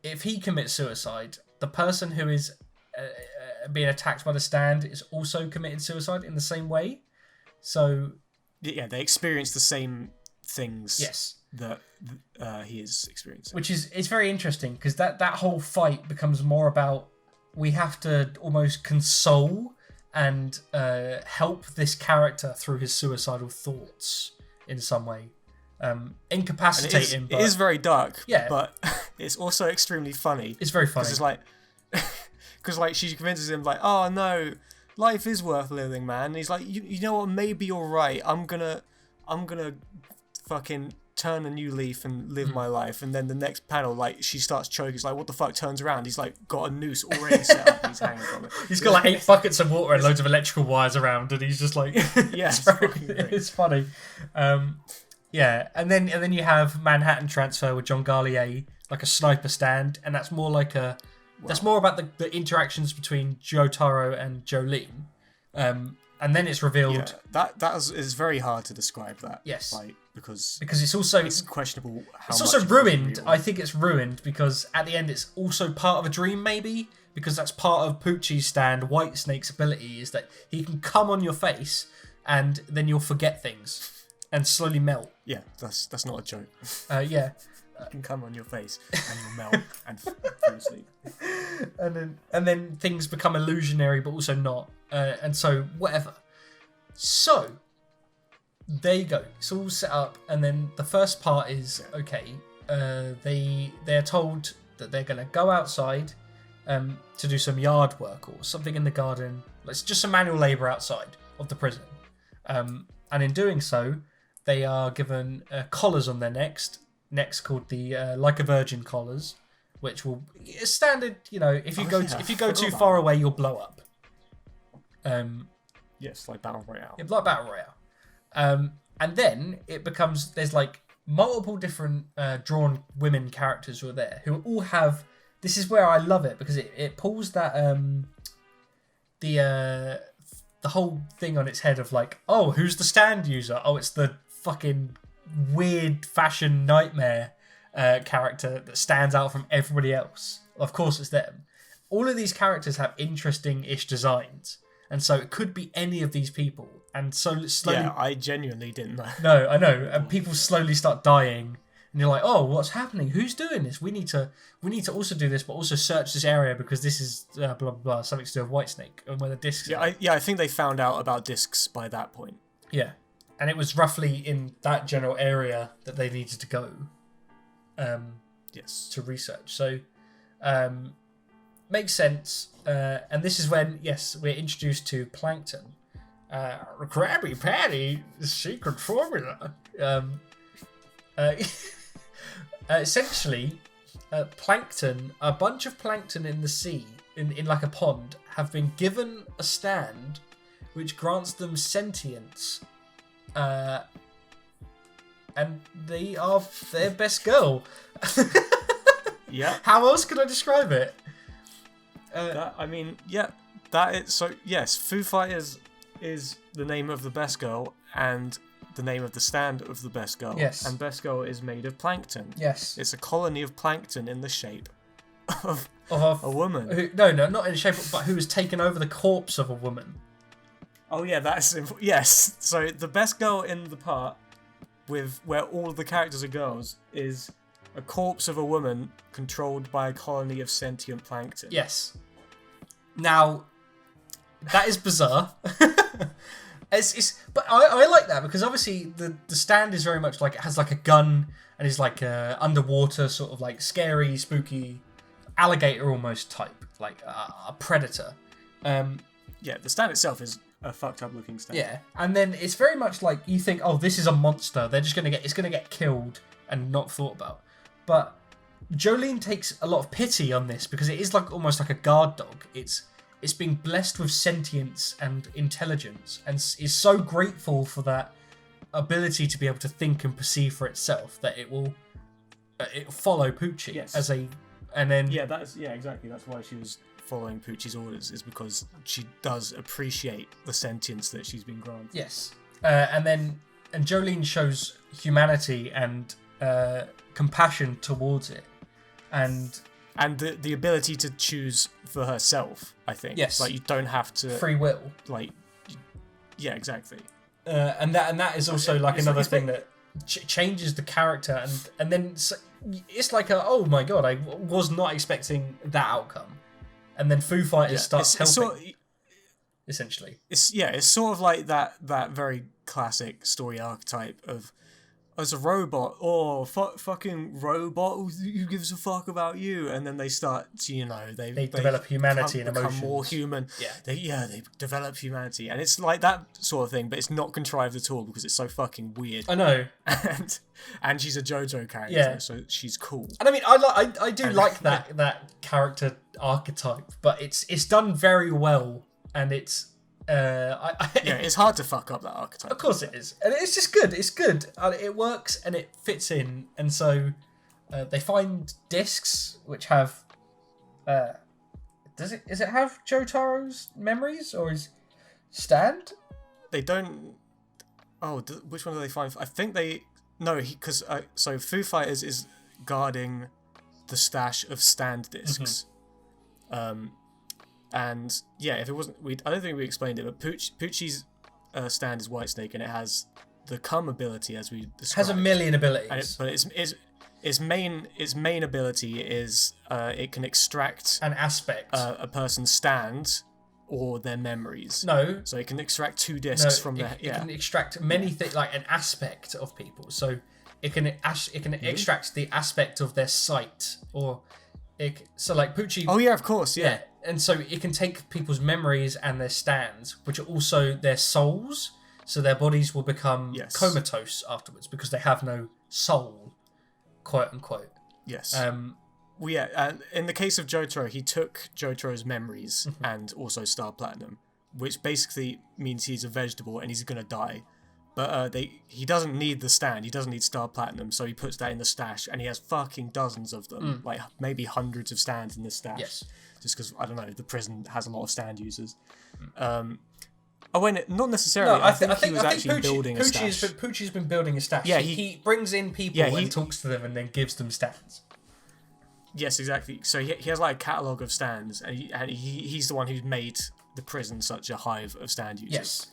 if he commits suicide, the person who is being attacked by the stand is also committed suicide in the same way. So
yeah, they experience the same things.
Yes.
That he is experiencing,
which is it's very interesting because that whole fight becomes more about we have to almost console and help this character through his suicidal thoughts in some way, incapacitate him.
It is very dark,
yeah,
but it's also extremely funny.
It's very funny.
It's like because like she convinces him like, oh no, life is worth living, man. And he's like, you know what? Maybe you're right. I'm gonna fucking turn a new leaf and live my life. And then the next panel, like she starts choking. He's like, what the fuck? Turns around, he's like got a noose already set up and he's hanging from it.
He's got like 8 buckets of water and loads of electrical wires around, and he's just like
yeah,
it's funny. Yeah, and then you have Manhattan Transfer with John Garlier, like a sniper stand, and that's more like that's more about the interactions between Jotaro and Jolyne. And then it's revealed
that is very hard to describe that.
Yes,
like because
it's
questionable.
It's also ruined. I think it's ruined because at the end it's also part of a dream, maybe, because that's part of Poochie's stand. Whitesnake's ability is that he can come on your face and then you'll forget things and slowly melt.
Yeah, that's not a joke.
Yeah.
You can come on your face and you'll melt and fall asleep.
And then things become illusionary, but also not. And so whatever. So there you go. It's all set up, and then the first part is okay. They're told that they're gonna go outside to do some yard work or something in the garden. It's just some manual labour outside of the prison. And in doing so, they are given collars on their necks called the Like a Virgin collars, which will standard. You know, if you go too far away, you'll blow up.
Yes, like Battle Royale.
Yeah, like Battle Royale. And then it becomes there's like multiple different drawn women characters who are there who all have. This is where I love it because it pulls that the whole thing on its head of like, oh, who's the stand user? Oh, it's the fucking weird fashion nightmare character that stands out from everybody else. Of course it's them. All of these characters have interesting-ish designs, and so it could be any of these people. And so slowly,
yeah, I genuinely didn't know.
No, I know. And people slowly start dying, and you're like, oh, what's happening? Who's doing this? We need to also do this, but also search this area because this is blah blah blah, something to do with Whitesnake and where the discs.
I think they found out about discs by that point.
Yeah. And it was roughly in that general area that they needed to go
yes,
to research. So, makes sense. And this is when, yes, we're introduced to Plankton. Krabby Patty, secret formula. Essentially, plankton, a bunch of plankton in the sea, in like a pond, have been given a stand which grants them sentience. And they are their best girl.
Yeah.
How else could I describe it?
That is so. Yes, Foo Fighters is the name of the best girl and the name of the stand of the best girl.
Yes.
And best girl is made of plankton.
Yes.
It's a colony of plankton in the shape of a woman.
No, not in the shape, but who has taken over the corpse of a woman.
Oh yeah, that's yes. So the best girl in the part, with where all of the characters are girls, is a corpse of a woman controlled by a colony of sentient plankton.
Yes. Now, that is bizarre. But I like that because obviously the stand is very much like it has like a gun and is like a underwater sort of like scary, spooky alligator almost type, like a predator.
Yeah, the stand itself is a fucked up looking stand.
Yeah, and then it's very much like you think, oh, this is a monster. It's gonna get killed and not thought about. But Jolyne takes a lot of pity on this because it is like almost like a guard dog. It's being blessed with sentience and intelligence, and is so grateful for that ability to be able to think and perceive for itself that it will follow Poochie
exactly. That's why she was following Poochie's orders, is because she does appreciate the sentience that she's been granted.
Yes, and Jolyne shows humanity and compassion towards it, and
the ability to choose for herself. I think.
Yes,
like you don't have to
free will.
Like, yeah, exactly.
And that is also like another thing that changes the character, and then it's like oh my god, I was not expecting that outcome. And then Foo Fighters starts helping. Essentially,
it's sort of like that very classic story archetype of as a robot, fucking robot who gives a fuck about you, and then they start to, they
develop humanity and
become
emotions.
more human.
Yeah,
they develop humanity, and it's like that sort of thing, but it's not contrived at all because it's so fucking weird.
I know,
and she's a JoJo character,
yeah.
So she's cool.
And I mean, I do like that character archetype, but it's done very well, and it's.
It's hard to fuck up that archetype.
Of course it is, and it's just good. It's good. It works and it fits in, and so they find discs which have. Does it have Jotaro's memories or his stand?
They don't. Oh, which one do they find? I think they because so Foo Fighters is guarding the stash of stand discs. Mm-hmm. And yeah, if it wasn't, I don't think we explained it, but Poochie's stand is Whitesnake, and it has the cum ability, as we described.
Has a million abilities,
but its main ability is it can extract
an aspect
a person's stand or their memories.
No,
so it can extract two discs from their.
It can extract many things, like an aspect of people. So it can extract the aspect of their sight, or so like Poochie.
Oh yeah, of course, yeah.
And so it can take people's memories and their stands, which are also their souls, so their bodies will become comatose afterwards because they have no soul, quote unquote.
Yes. In the case of Jotaro, he took Jotaro's memories and also Star Platinum, which basically means he's a vegetable and he's gonna die. But he doesn't need the stand, he doesn't need Star Platinum, so he puts that in the stash, and he has fucking dozens of them, like maybe hundreds of stands in the stash.
Yes.
Just because, I don't know, the prison has a lot of stand users. Not necessarily.
No,
I think he was actually building a stash.
Poochie's been building a stash.
Yeah,
he brings in people and talks to them and then gives them stands.
Yes, exactly. So he has like a catalogue of stands, and he's the one who's made the prison such a hive of stand users. Yes.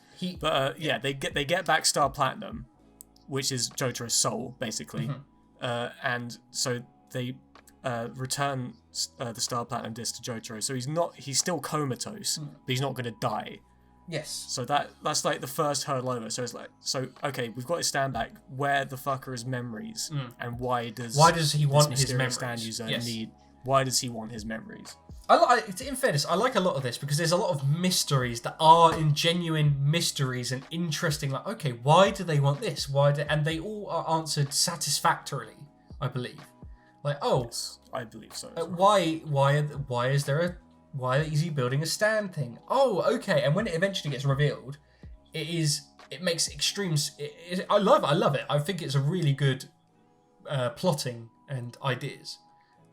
They get back Star Platinum, which is Jotaro's soul, basically. And so they return the Star Platinum disc to Jotaro. So he's still comatose, but he's not going to die.
Yes.
So that's like the first hurdle over. So it's like, okay, we've got his stand back. Where the fuck are his memories? And why does
he want his memories?
Stand user need? Why does he want his memories?
In fairness, I like a lot of this because there's a lot of mysteries that are genuine mysteries and interesting. Like, okay, why do they want this? And they all are answered satisfactorily, I believe. Like,
yes, I believe so.
Why is he building a stand thing? Oh, okay. And when it eventually gets revealed, it makes extremes. I love it. I think it's a really good plotting and ideas.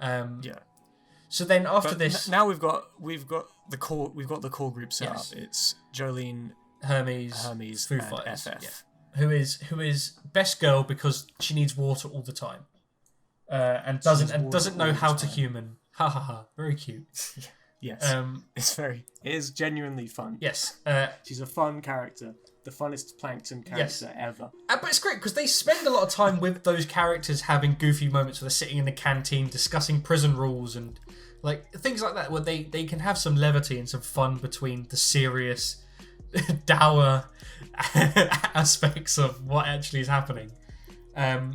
Yeah.
So then after this,
now we've got the core group set up. It's Jolyne,
Hermes,
Foo
and
Fighters,
FF, who is best girl because she needs water all the time, and doesn't know how to human. Ha ha ha! Very cute.
Yes, it is genuinely fun.
Yes.
She's a fun character. The funnest plankton character ever.
But it's great because they spend a lot of time with those characters having goofy moments where they're sitting in the canteen discussing prison rules and like things like that, where they can have some levity and some fun between the serious, dour aspects of what actually is happening.
Yeah.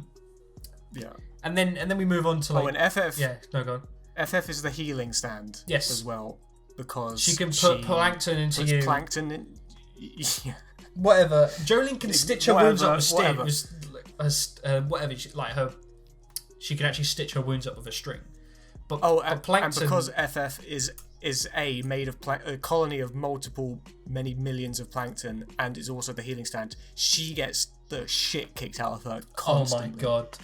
And then we move on to like...
Oh, and FF...
Yeah, no, go on.
FF is the healing stand as well, because
she can put plankton into you.
Plankton in... Yeah.
Whatever. Jolyne can stitch her wounds up with string. Whatever. She can actually stitch her wounds up with a string. But plankton...
and because FF is made of a colony of many millions of plankton, and is also the healing stand, she gets the shit kicked out of her constantly.
Oh my god.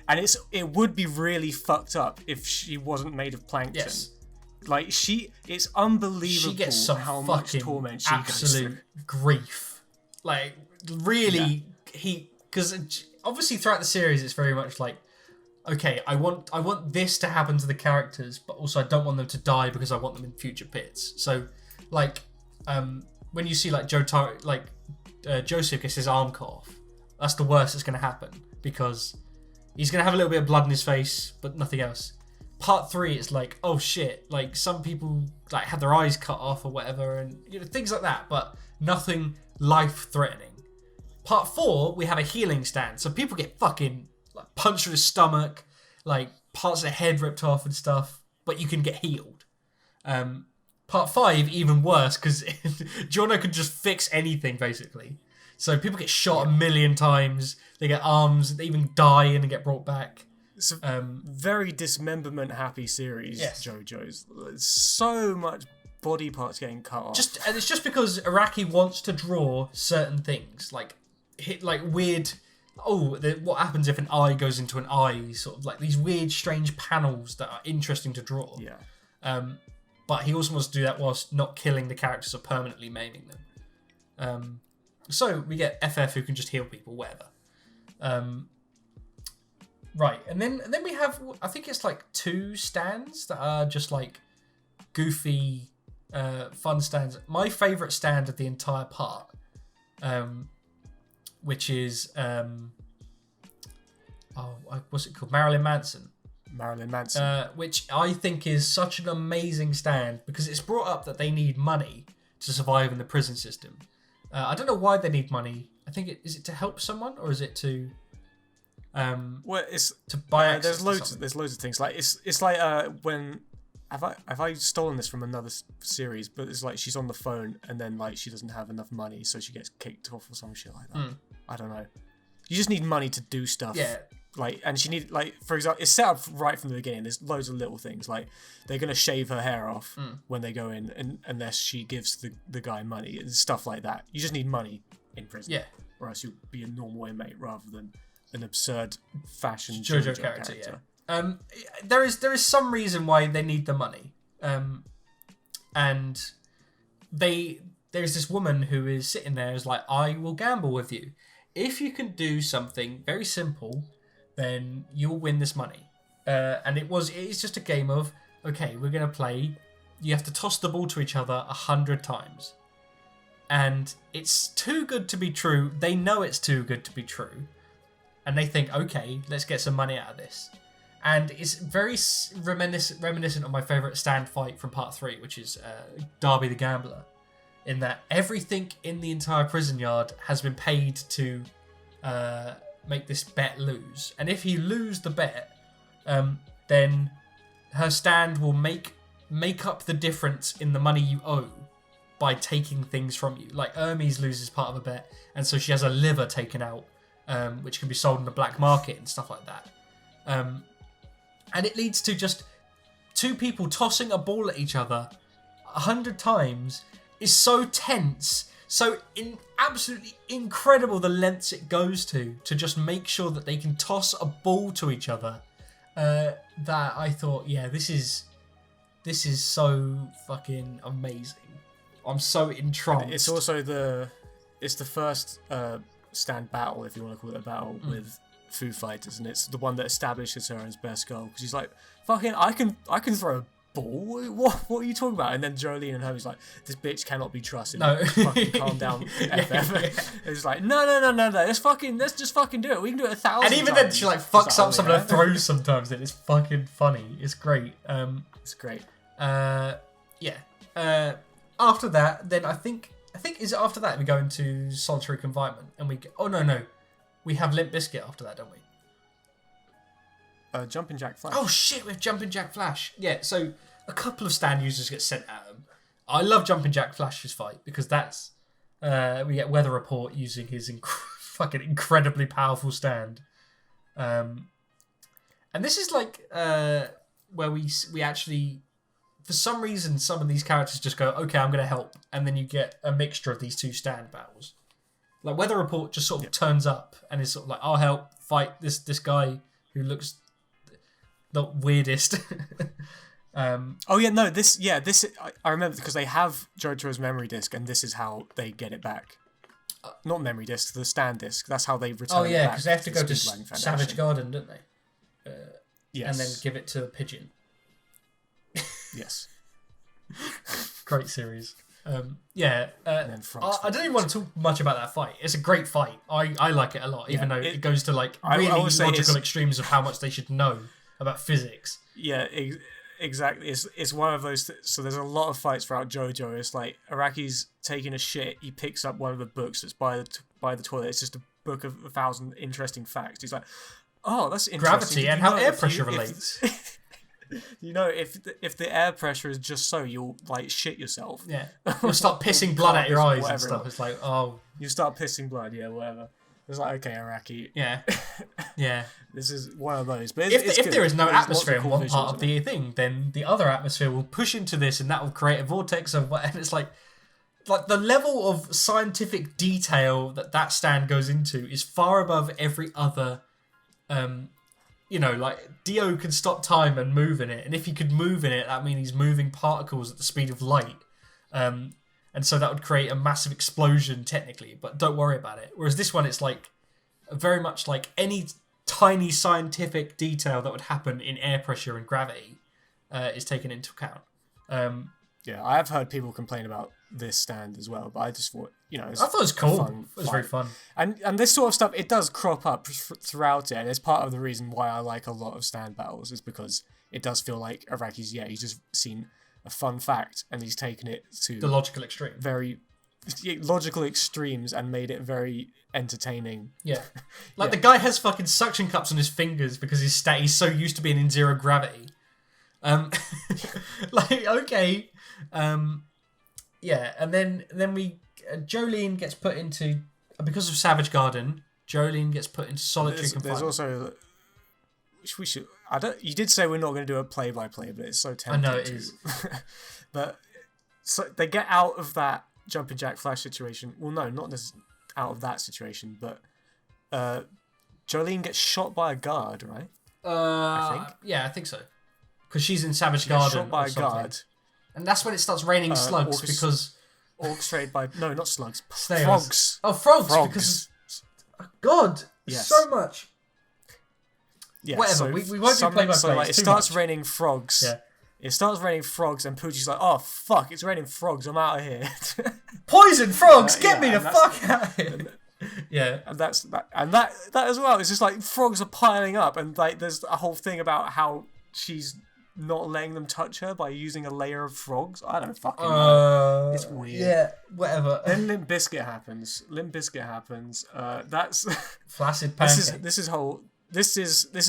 And it would be really fucked up if she wasn't made of plankton. Yes. Like it's unbelievable.
She gets some
how much torment she goes through.
Grief. Like really, because obviously throughout the series it's very much like, okay, I want this to happen to the characters, but also I don't want them to die because I want them in future bits. So, like, when you see like Joseph gets his arm cut off, that's the worst that's going to happen because he's going to have a little bit of blood in his face, but nothing else. Part 3, it's like, oh shit, like some people like had their eyes cut off or whatever, and things like that, but nothing life-threatening. Part 4, we have a healing stand, so people get fucking like punched through the stomach, like parts of their head ripped off and stuff, but you can get healed. Part 5, even worse, because Jono can just fix anything basically. So people get shot a million times, they get arms, they even die and get brought back.
It's a very dismemberment happy series, JoJo's. There's so much body parts getting cut off.
And it's just because Araki wants to draw certain things, like weird. What happens if an eye goes into an eye? Sort of like these weird, strange panels that are interesting to draw.
Yeah.
But he also wants to do that whilst not killing the characters or permanently maiming them. So we get FF who can just heal people, whatever. Right, and then we have, I think it's like 2 stands that are just like goofy, fun stands. My favourite stand of the entire part, which is, what's it called? Marilyn Manson. Which I think is such an amazing stand because it's brought up that they need money to survive in the prison system. I don't know why they need money. I think is it to help someone or is it to...
well, it's
to buy
there's loads of things. Like it's like when have I stolen this from another series? But it's like she's on the phone and then like she doesn't have enough money, so she gets kicked off or some shit like that. I don't know. You just need money to do stuff.
Yeah.
Like, and she need, like, for example, it's set up right from the beginning. There's loads of little things. Like, they're going to shave her hair off when they go in, and unless she gives the guy money and stuff like that. You just need money in prison.
Yeah.
Or else you'll be a normal inmate rather than an absurd fashion
JoJo character. Yeah. There is some reason why they need the money. And there's this woman who is sitting there is like, I will gamble with you. If you can do something very simple, then you'll win this money. And it is just a game of, okay, we're going to play. You have to toss the ball to each other 100 times. And it's too good to be true. They know it's too good to be true. And they think, okay, let's get some money out of this. And it's very reminiscent of my favourite stand fight from part 3, which is Darby the Gambler. In that everything in the entire prison yard has been paid to make this bet lose. And if you lose the bet, then her stand will make up the difference in the money you owe by taking things from you. Like Hermes loses part of a bet, and so she has a liver taken out, which can be sold in the black market and stuff like that. And it leads to just 2 people tossing a ball at each other 100 times is so tense, so absolutely incredible the lengths it goes to just make sure that they can toss a ball to each other. That I thought, yeah, this is so fucking amazing. I'm so entranced.
It's also the first stand battle, if you want to call it a battle, with Foo Fighters, and it's the one that establishes her as best girl because she's like, fucking, I can throw ball? What are you talking about? And then Jolyne and Hermie's like, this bitch cannot be trusted.
No.
Fucking calm down, FF. It's like, no. Let's just fucking do it. We can do it 1,000
And even
times.
then, she like fucks up some of her throws sometimes. And it's fucking funny. It's great.
It's great.
Yeah. After that, then I think is it after that we go into solitary confinement and we get, no, we have Limp Bizkit after that, don't we?
Jumping Jack Flash.
Oh shit, we have Jumping Jack Flash. Yeah, so a couple of stand users get sent at him. I love Jumping Jack Flash's fight because that's we get Weather Report using his fucking incredibly powerful stand, and this is like where we actually, for some reason, some of these characters just go, okay, I'm going to help, and then you get a mixture of these two stand battles. Like Weather Report just sort of turns up and is sort of like, I'll help fight this guy who looks the weirdest.
I remember because they have JoJo's memory disc, and this is how they get it back. Not memory disc, the stand disc. That's how they return.
Oh yeah,
because
they have to go to Savage Garden, don't they?
Yes.
And then give it to a pigeon.
Yes.
Great series. I don't even want to talk much about that fight. It's a great fight. I like it a lot, even though it goes to like really logical extremes of how much they should know about physics.
Yeah, exactly. It's one of those. So there's a lot of fights throughout JoJo. It's like Araki's taking a shit. He picks up one of the books that's by the toilet. It's just a book of 1,000 interesting facts. He's like, oh, that's interesting.
Gravity and how air pressure relates.
You know, if the air pressure is just so, you'll like shit yourself.
Yeah, you'll start pissing blood out your eyes and stuff. It's like, oh,
you start pissing blood. Yeah, whatever. It's like, okay, Araki.
Yeah, yeah.
This is one of those. But
if there is no atmosphere in one part of the thing, then the other atmosphere will push into this, and that will create a vortex of what. And it's like the level of scientific detail that stand goes into is far above every other. Like Dio can stop time and move in it, and if he could move in it, that means he's moving particles at the speed of light, and so that would create a massive explosion technically. But don't worry about it. Whereas this one, it's like very much like any tiny scientific detail that would happen in air pressure and gravity is taken into account.
Yeah, I have heard people complain about this stand as well, but I just thought, I
thought it was cool. It was very fun.
And this sort of stuff, it does crop up throughout it, and it's part of the reason why I like a lot of stand battles, is because it does feel like Araki's, he's just seen a fun fact, and he's taken it to
the logical extreme.
Very logical extremes and made it very entertaining.
Yeah. The guy has fucking suction cups on his fingers because he's so used to being in zero gravity. Okay. Yeah, and then we Jolyne gets put into, because of Savage Garden, Jolyne gets put into solitary confinement. There's
also you did say we're not going to do a play-by-play, but it's so tempting.
I know it is.
But so they get out of that Jumping Jack Flash situation. Well, no, not necessarily out of that situation, but Jolyne gets shot by a guard, right? I think.
Yeah, I think so. Because she's in Savage Garden.
Shot by a guard.
And that's when it starts raining slugs because...
Orchestrated by... No, not slugs.
Snails.
Frogs.
Oh, frogs. Because... God,
yes.
So much.
Yeah,
whatever,
so
we won't do play-by-play.
So it starts raining frogs. Yeah. It starts raining frogs, and Poochie's like, oh, fuck, it's raining frogs, I'm out of here.
Poison frogs, get me the fuck out of here. Yeah.
And that as well, it's just like frogs are piling up, and like there's a whole thing about how she's not letting them touch her by using a layer of frogs. I don't fucking know. It's weird.
Yeah, whatever.
Then Limp Bizkit happens. That's
flaccid pancake.
This is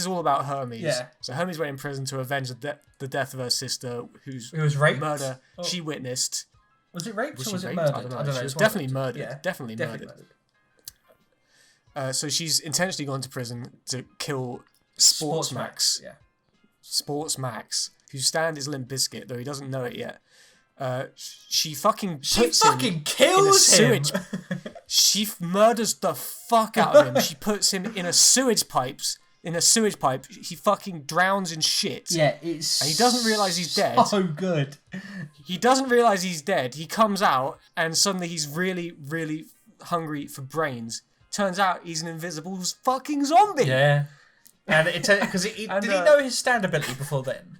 all about Hermes.
Yeah.
So Hermes went in prison to avenge the death of her sister, who
was raped.
Murder she witnessed.
Was it raped or was it
murdered?
murdered?
I don't know. She was definitely murdered.
Yeah,
definitely murdered. So she's intentionally gone to prison to kill Sports Max.
Yeah.
Sports Max, whose stand is Limp Bizkit, though he doesn't know it yet. She fucking
kills him.
She murders the fuck out of him. She puts him in a sewage pipe. He fucking drowns in shit.
Yeah, it's.
And he doesn't realize he's dead.
So good.
He doesn't realize he's dead. He comes out and suddenly he's really, really hungry for brains. Turns out he's an invisible fucking zombie.
Yeah. And because did he know his stand ability before then?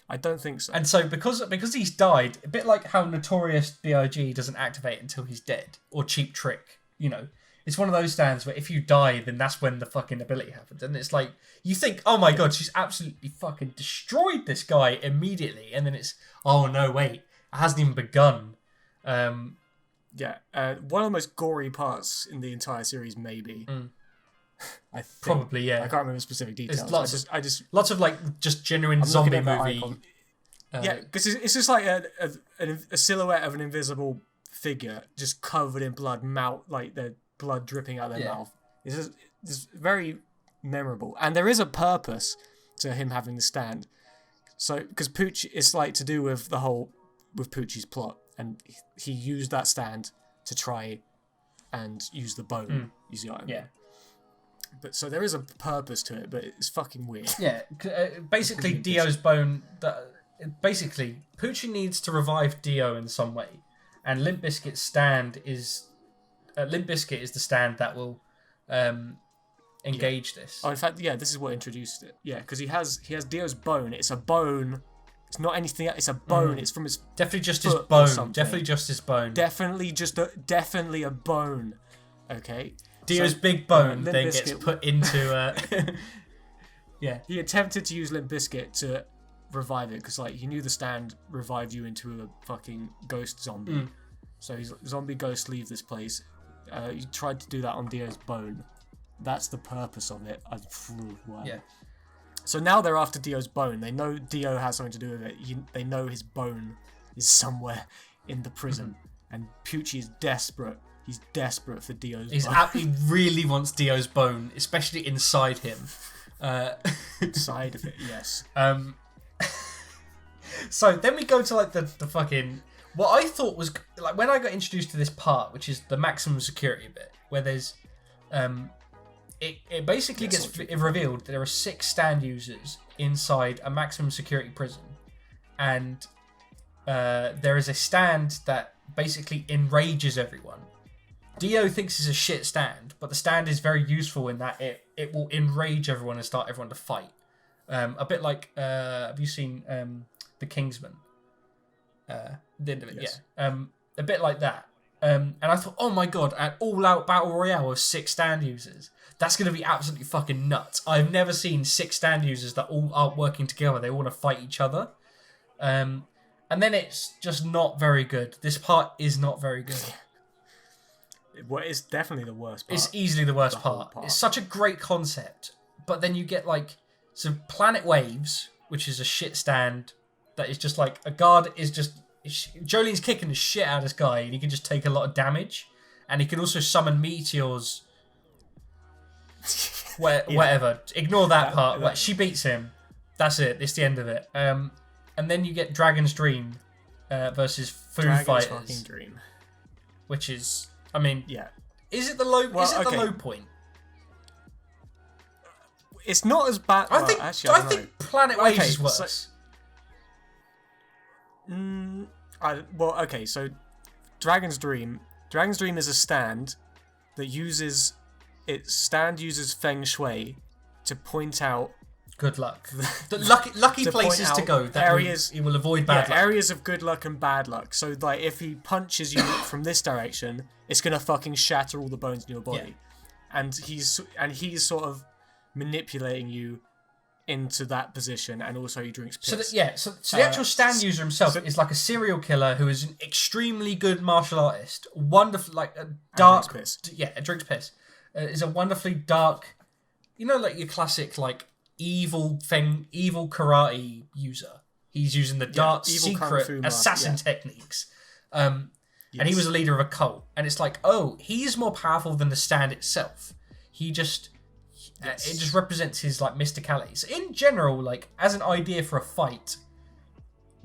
I don't think so.
And so because he's died, a bit like how Notorious B.I.G. doesn't activate until he's dead, or Cheap Trick, you know. It's one of those stands where if you die, then that's when the fucking ability happens. And it's like, you think, oh my god, she's absolutely fucking destroyed this guy immediately. And then it's, oh no, wait, it hasn't even begun.
One of the most gory parts in the entire series, maybe. I think.
Probably, yeah.
I can't remember specific details.
Lots of like just genuine zombie movie.
Because it's just like a silhouette of an invisible figure just covered in blood, like the blood dripping out of their mouth. It's very memorable, and there is a purpose to him having the stand. So because Pooch, it's like to do with with Poochie's plot, and he used that stand to try and use the bone. You see what I mean? Yeah. But so there is a purpose to it, but it's fucking weird. Yeah,
basically Dio's bone. Basically, Poochie needs to revive Dio in some way, and Limp Bizkit's stand is. Limp Bizkit is the stand that will engage this.
Oh, in fact, this is what introduced it. Yeah, because he has Dio's bone. It's a bone. It's not anything else. It's a bone. It's from his
definitely just his bone. Definitely just his bone.
Definitely a bone. Okay.
Dio's big bone then gets put into.
He attempted to use Limp Bizkit to revive it because he knew the stand revived you into a fucking ghost zombie. So his zombie ghosts leave this place. He tried to do that on Dio's bone. That's the purpose of it. Yeah. So now they're after Dio's bone. They know Dio has something to do with it. They know his bone is somewhere in the prison. And Poochie is desperate. He's desperate for Dio's bone.
He really wants Dio's bone, especially inside him.
Inside of it, yes.
So then we go to the fucking... What I thought was... Like, when I got introduced to this part, which is the maximum security bit, where there's... It basically gets revealed that there are 6 stand users inside a maximum security prison. And there is a stand that basically enrages everyone. Dio thinks it's a shit stand, but the stand is very useful in that it will enrage everyone and start everyone to fight. A bit like... have you seen The Kingsman? The end of it, yes. A bit like that. And I thought, oh my god, an all-out battle royale of 6 stand users. That's going to be absolutely fucking nuts. I've never seen 6 stand users that all aren't working together. They want to fight each other. And then it's just not very good. This part is not very good.
It's definitely the worst part.
It's easily the worst part. It's such a great concept. But then you get some Planet Waves, which is a shit stand that is just a guard is just... Jolyne's kicking the shit out of this guy and he can just take a lot of damage. And he can also summon meteors. Whatever. Ignore that part. She beats him. That's it. It's the end of it. And then you get Dragon's Dream versus Foo Fighters.
Fucking Dream.
Which is... I mean...
Yeah.
Is it the low... the low point?
It's not as bad...
I think Planet Waves is worse.
So Dragon's Dream is a stand that uses feng shui to point out
good luck. The lucky places to go that areas he will avoid bad luck.
Areas of good luck and bad luck. So if he punches you from this direction, it's gonna fucking shatter all the bones in your body. Yeah. And he's sort of manipulating you into that position, and also he drinks piss.
So the actual stand user himself is like a serial killer who is an extremely good martial artist, wonderful, dark.
Drinks piss.
Drinks piss. Is a wonderfully dark, your classic evil karate user. He's using the dark secret assassin techniques. And he was a leader of a cult, and it's he's more powerful than the stand itself. It just represents his mysticality. So in general, as an idea for a fight,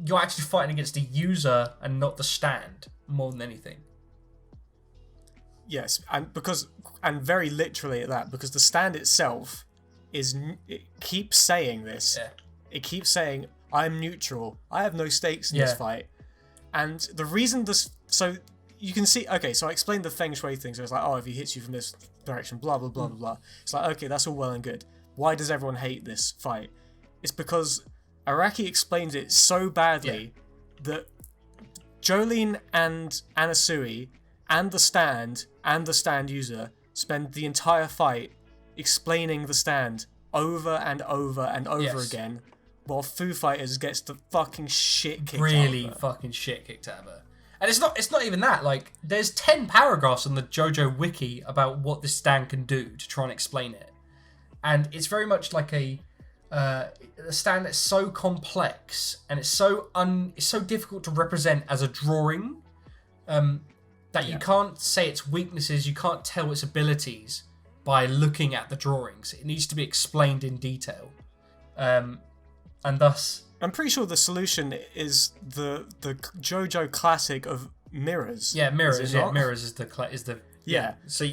you're actually fighting against the user and not the stand more than anything.
Yes, and very literally at that, because the stand itself it keeps saying this. Yeah. It keeps saying, "I'm neutral. I have no stakes in this fight." And the reason so you can see. Okay, so I explained the feng shui thing. So it's if he hits you from this direction, blah blah blah blah blah. It's okay, that's all well and good. Why does everyone hate this fight? It's because Araki explains it so badly that Jolyne and Anasui and the stand user spend the entire fight explaining the stand over and over and over again, while Foo Fighters gets the fucking shit kicked out of her.
Really fucking shit kicked out of her. And it's not even that. Like, there's 10 paragraphs on the JoJo wiki about what this stand can do to try and explain it. And it's very much like a stand that's so complex and it's so difficult to represent as a drawing that you can't say its weaknesses, you can't tell its abilities by looking at the drawings. It needs to be explained in detail. And thus...
I'm pretty sure the solution is the JoJo classic of mirrors.
Yeah, mirrors. Yeah, mirrors is the
So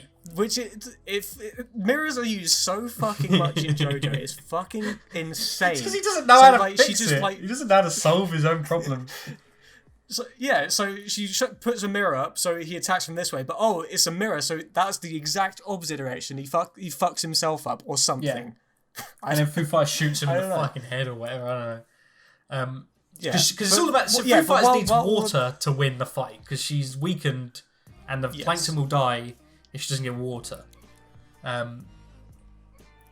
if mirrors are used so fucking much in JoJo, it's fucking insane.
Because he doesn't know how to fix it. He doesn't know how to solve his own problem.
So she puts a mirror up, so he attacks from this way. But it's a mirror, so that's the exact opposite direction. He fucks himself up or something.
Yeah. And then Foo Fighters shoots him in the fucking head or whatever. I don't know. Because it's all about... So Foo Fighters needs water to win the fight, because she's weakened and the plankton will die if she doesn't get water. And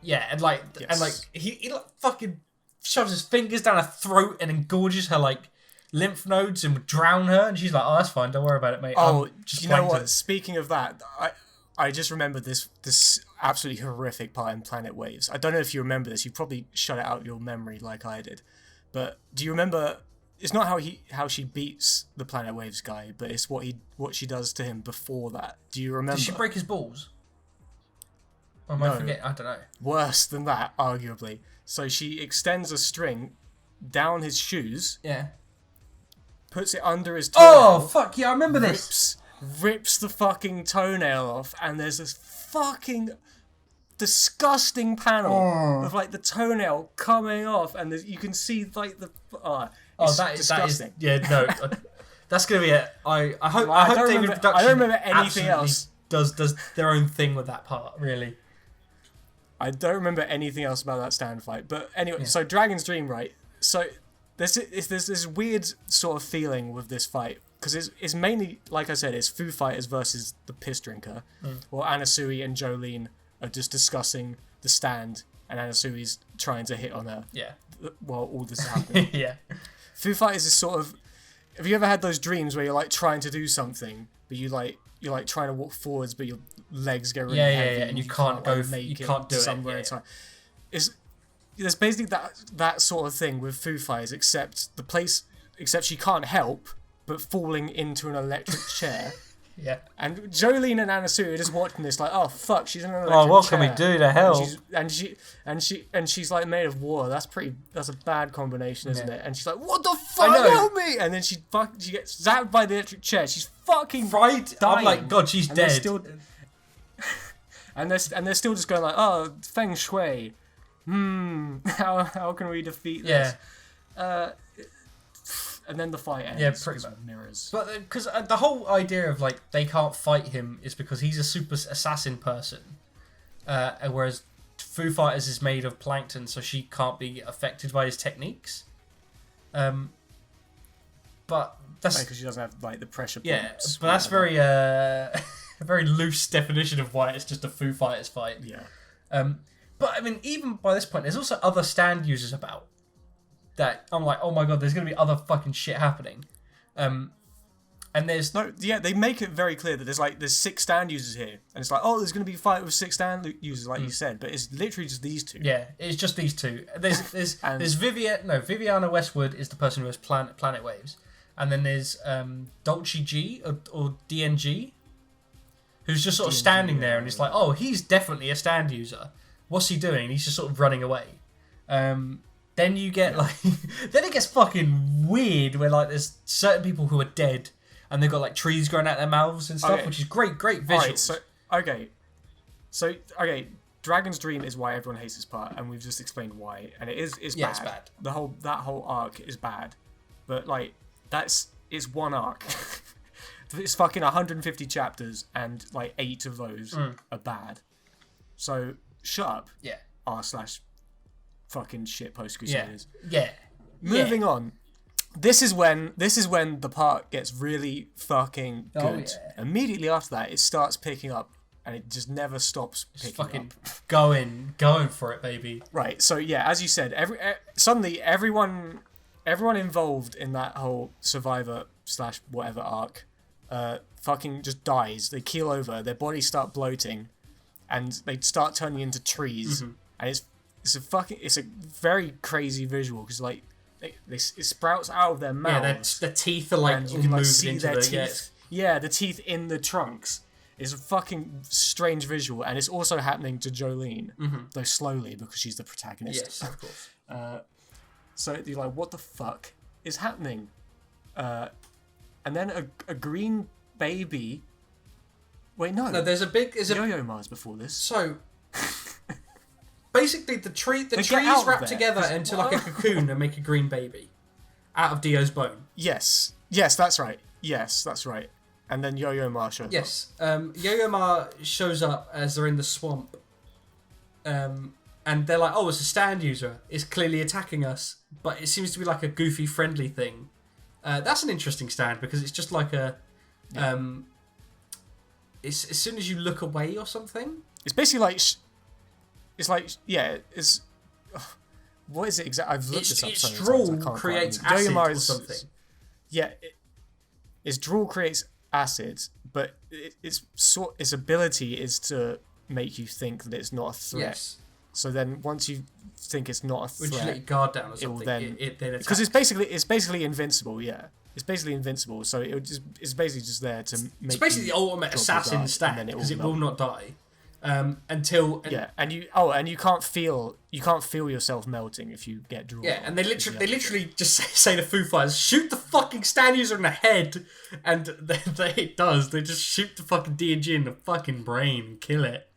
he fucking shoves his fingers down her throat and engorges her like lymph nodes and would drown her, and she's like, "Oh, that's fine, don't worry about it, mate."
You know what? Speaking of that, I just remembered this absolutely horrific part in Planet Waves. I don't know if you remember this. You probably shut it out of your memory like I did. But do you remember? It's not how she beats the Planet Waves guy, but it's what she does to him before that. Do you remember?
Did she break his balls? Or am I forgetting? I don't know.
Worse than that, arguably. So she extends a string down his shoes.
Yeah.
Puts it under his toenail.
Oh fuck yeah! I remember this.
Rips the fucking toenail off, and there's this fucking disgusting panel of like the toenail coming off, and you can see like the disgusting.
That's gonna be it. I hope David Production
I don't remember anything else.
Does their own thing with that part, really.
I don't remember anything else about that stand fight, but anyway, so Dragon's Dream, right? So there's this weird sort of feeling with this fight, because it's mainly, like I said, it's Foo Fighters versus the piss drinker, while Anasui and Jolyne are just discussing the stand, and Anasui's trying to hit on her.
Yeah.
While all this is happening.
Yeah.
Foo Fighters is sort of... Have you ever had those dreams where you're like trying to do something, but you're like trying to walk forwards, but your legs get really heavy,
and you can't do
somewhere in time. There's basically that sort of thing with Foo Fighters, except she can't help but falling into an electric chair.
Yeah. And
Jolyne and Anasui are just watching this like, oh fuck, she's in an electric chair.
Oh, what can we do to help?
And she's like made of water. That's a bad combination, isn't it? And she's like, what the fuck, help me! And then she gets zapped by the electric chair. She's fucking dying.
I'm like, God, she's dead.
And they're still just going like, oh, feng shui. How can we defeat this? And then the fight ends.
Yeah, pretty much.
Mirrors.
But because the whole idea of like they can't fight him is because he's a super assassin person, whereas Foo Fighters is made of plankton, so she can't be affected by his techniques. But that's
because she doesn't have like the pressure points.
Yeah, but that's very a very loose definition of why it's just a Foo Fighters fight.
Yeah.
But I mean, even by this point, there's also other stand users about. That I'm like, oh my god, there's gonna be other fucking shit happening, and there's
they make it very clear that there's 6 stand users here, and it's like, oh, there's gonna be a fight with 6 stand users, like you said, but it's literally just these 2.
Yeah, it's just these 2. There's Viviana Westwood is the person who has Planet Waves, and then there's Dolce G or DNG, who's just sort of standing there, and it's like, oh, he's definitely a stand user. What's he doing? He's just sort of running away. Then you get like, then it gets fucking weird where like there's certain people who are dead and they've got like trees growing out their mouths and stuff, which is great visuals.
Right, so Dragon's Dream is why everyone hates this part, and we've just explained why, and it's bad.
It's bad.
That whole arc is bad, but like it's one arc. It's fucking 150 chapters, and like 8 of those are bad. So shut up.
Yeah.
r/. Fucking shit post Crusaders.
Yeah.
moving on. This is when the part gets really fucking good.
Oh, yeah.
Immediately after that, it starts picking up, and it just never stops picking
fucking
up.
going for it, baby.
Right. So yeah, as you said, suddenly everyone involved in that whole Survivor/whatever arc, fucking just dies. They keel over. Their bodies start bloating, and they start turning into trees.
Mm-hmm.
And it's a very crazy visual because like. It sprouts out of their mouths.
Yeah, the teeth are like
and you can like
moved
see
into
their
the
teeth. Yeah, the teeth in the trunks. It's a fucking strange visual, and it's also happening to Jolyne, though slowly because she's the protagonist.
Yes, of course.
So you're like, what the fuck is happening? And then a green baby. Wait, no.
No, there's a
Yo-Yo Ma's before this.
So basically, the trees wrap together into like a cocoon and make a green baby out of Dio's bone.
Yes, that's right. And then Yo-Yo Ma shows up.
Yes, Yo-Yo Ma shows up as they're in the swamp, and they're like, "Oh, it's a stand user. It's clearly attacking us." But it seems to be like a goofy, friendly thing. That's an interesting stand because it's just like a, it's as soon as you look away or something.
It's basically like. It's like, it's... what is it exactly? I've looked this up so many times,
drool
I can't
creates
quite remember.
acid or something.
Yeah, its drool creates acid, but its ability is to make you think that it's not a threat.
Yes.
So then once you think it's not a threat...
Would you let your guard down or something?
It then
attacks.
because it's basically invincible, yeah. It's basically invincible, so it's basically just there to make
It's basically the ultimate assassin stat because it will not die. Until
and you can't feel yourself melting if you get drawn.
Yeah, and they literally just say to Foo Fighters, shoot the fucking stand user in the head, and it does. They just shoot the fucking D&G in the fucking brain, and kill it.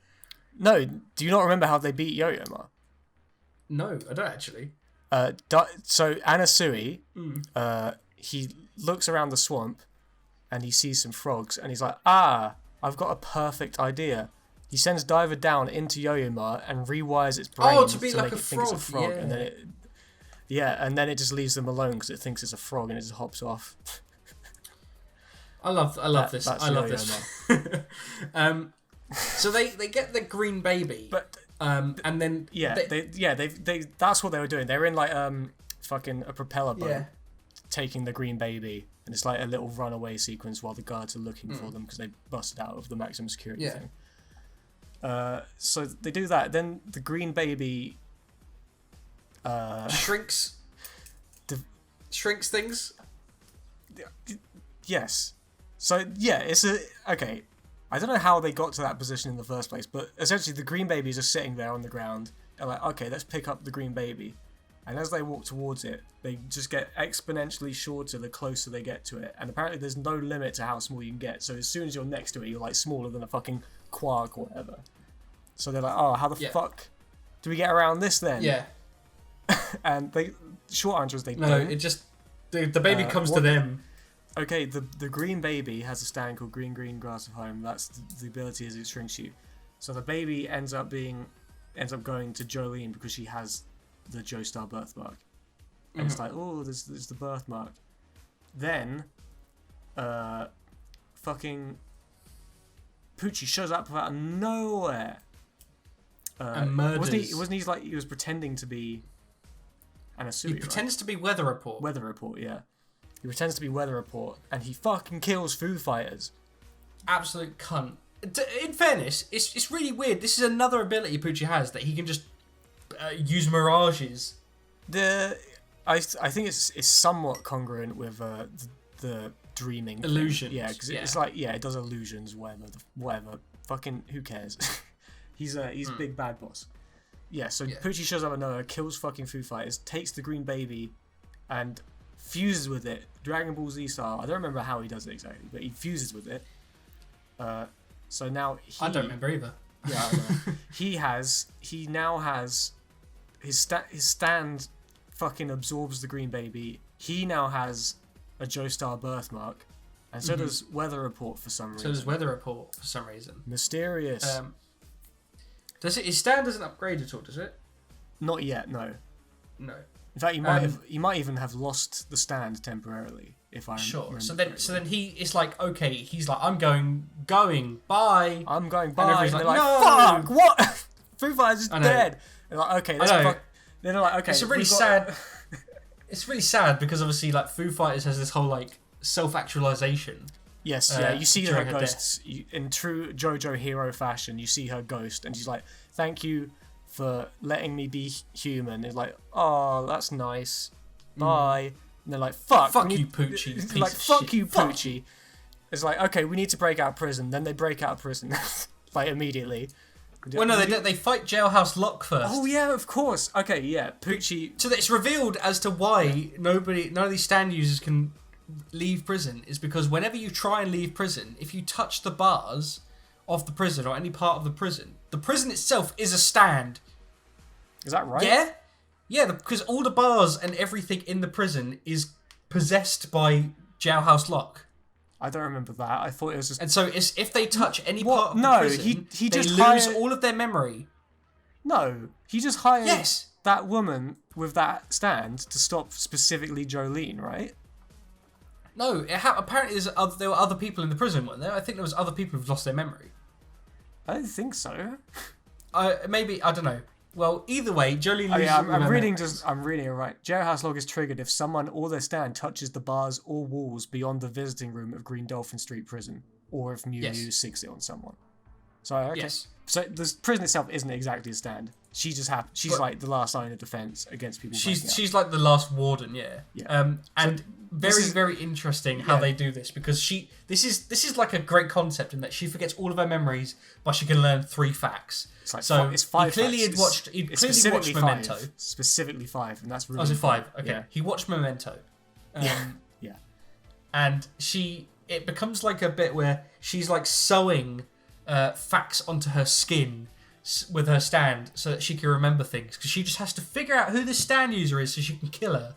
No, do you not remember how they beat Yo-Yo Ma?
No, I don't actually.
So Anasui, he looks around the swamp, and he sees some frogs, and he's like, I've got a perfect idea. He sends Diver down into Yo-Yo Ma and rewires its brain
to be like
make
a
it think it's a frog,
yeah.
and then it just leaves them alone because it thinks it's a frog and it just hops off.
I love this. I love this. So they get the green baby,
but
and then
they that's what they were doing. They were in like fucking a propeller boat, taking the green baby, and it's like a little runaway sequence while the guards are looking for them because they busted out of the maximum security thing. So they do that. Then the green baby
shrinks things.
Yes. So yeah, okay. I don't know how they got to that position in the first place, but essentially the green baby is just sitting there on the ground. They're like, okay, let's pick up the green baby. And as they walk towards it, they just get exponentially shorter the closer they get to it. And apparently there's no limit to how small you can get. So as soon as you're next to it, you're like smaller than a fucking quark or whatever. So they're like, oh, how the fuck do we get around this then?
Yeah.
And short answer is they don't.
No, it just the baby comes to them.
Okay, the green baby has a stand called Green Grass of Home. That's the ability as it shrinks you. So the baby ends up going to Jolyne because she has the Joestar birthmark. And it's like, oh, there's the birthmark. Then fucking Poochie shows up out of nowhere.
And murders.
Wasn't he like he was pretending to be Anasui,
He pretends to be Weather Report.
Weather Report, yeah. He pretends to be Weather Report, and he fucking kills Foo Fighters.
Absolute cunt. In fairness, it's really weird. This is another ability Poochie has that he can just use mirages.
I think it's somewhat congruent with the dreaming
illusions.
Yeah, because it's like it does illusions, whatever. Fucking who cares? He's big bad boss. Yeah, so Poochie shows up at nowhere, kills fucking Foo Fighters, takes the green baby, and fuses with it, DragonBallZ style. I don't remember how he does it exactly, but he fuses with it. So now
I don't remember either.
Yeah, I know. he now has his stand fucking absorbs the green baby. He now has a Joestar birthmark, and so does Weather Report for some reason.
So does Weather Report for some reason.
Mysterious.
His stand doesn't upgrade at all, does it?
Not yet, no.
No.
In fact, he might even have lost the stand temporarily. If I remember
So then he is like, okay, he's like, I'm going, bye.
I'm going
And
bye.
everybody's
And they're
like,
like,
no!
fuck, what? Foo Fighters is dead. They're like, okay, let's fuck. Then they're like, okay,
it's a really sad. It's really sad because obviously, like, Foo Fighters has this whole like self-actualization.
Yes, yeah, you see her
during her
ghosts in true JoJo hero fashion. You see her ghost, and she's like, "Thank you for letting me be human." It's like, "Oh, that's nice. Bye." And they're like, "Fuck
you, Poochie." Piece
like,
of
"Fuck
shit.
you, Poochie." It's like, okay, we need to break out of prison. Then they break out of prison, like immediately.
Well, no, they fight Jailhouse Lock first.
Oh yeah, of course. Okay, yeah, Poochie.
So it's revealed as to why none of these stand users can leave prison is because whenever you try and leave prison, if you touch the bars of the prison or any part of the prison itself is a stand.
Is that right?
Yeah, because all the bars and everything in the prison is possessed by Jailhouse Lock.
I don't remember that. I thought it was just...
And so if they touch any part of the prison,
he
they
just
lose all of their memory.
No, he just hired
Yes.
that woman with that stand to stop specifically Jolyne, right?
No, apparently there were other people in the prison, weren't there? I think there was other people who've lost their memory.
I don't think so.
Maybe, I don't know. Well, either way, Jolyne loses
I'm reading it right. Jailhouse Log is triggered if someone or their stand touches the bars or walls beyond the visiting room of Green Dolphin Street Prison, or if Mew Mew sigs it on someone. So, okay.
Yes.
So the prison itself isn't exactly a stand. She just she's like the last line of defense against people.
She's like the last warden, yeah. And very interesting how they do this because this is like a great concept in that she forgets all of her memories, but she can learn 3 facts.
It's like
so
it's 5
He'd
facts.
clearly watched Memento.
Specifically 5, and that's really.
Oh, is it 5? Okay.
Yeah.
He watched Memento.
Yeah.
And it becomes like a bit where she's like sewing facts onto her skin with her stand so that she can remember things because she just has to figure out who this stand user is so she can kill her.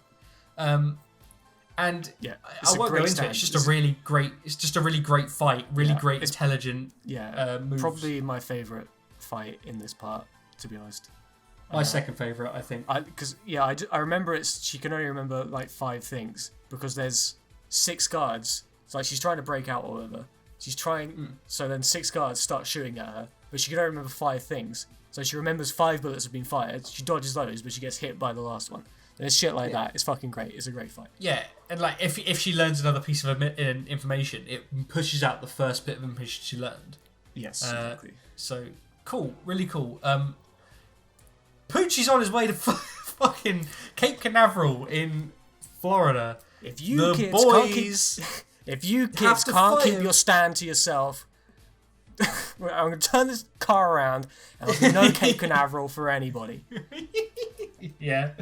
And
yeah,
I won't go into it. It's just a really great fight, really great, intelligent. Moves.
Probably my favorite fight in this part, to be honest.
My second favorite, I think.
Because I remember she can only remember like 5 things because there's 6 guards. It's like she's trying to break out or whatever. She's trying. So then 6 guards start shooting at her, but she can only remember 5 things. So she remembers 5 bullets have been fired. She dodges those, but she gets hit by the last one. And it's shit like that. It's fucking great. It's a great fight.
Yeah, and like if she learns another piece of information, it pushes out the first bit of information she learned.
Yes, exactly.
So cool, really cool. Poochie's on his way to fucking Cape Canaveral in Florida.
If you kids can't keep your stand to yourself, I'm going to turn this car around and there'll be no Cape Canaveral for anybody.
Yeah.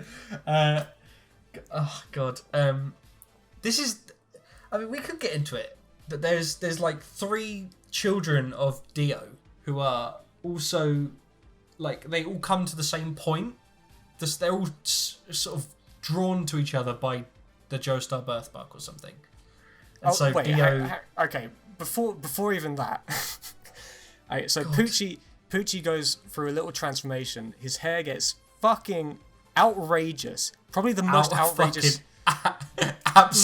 Oh god. This is. I mean, we could get into it. But there's like 3 children of Dio who are also like they all come to the same point. They're all sort of drawn to each other by the Joestar birthmark or something. And so
wait,
Dio.
Okay, before even that. So God. Poochie goes through a little transformation. His hair gets fucking outrageous. Probably the most outrageous.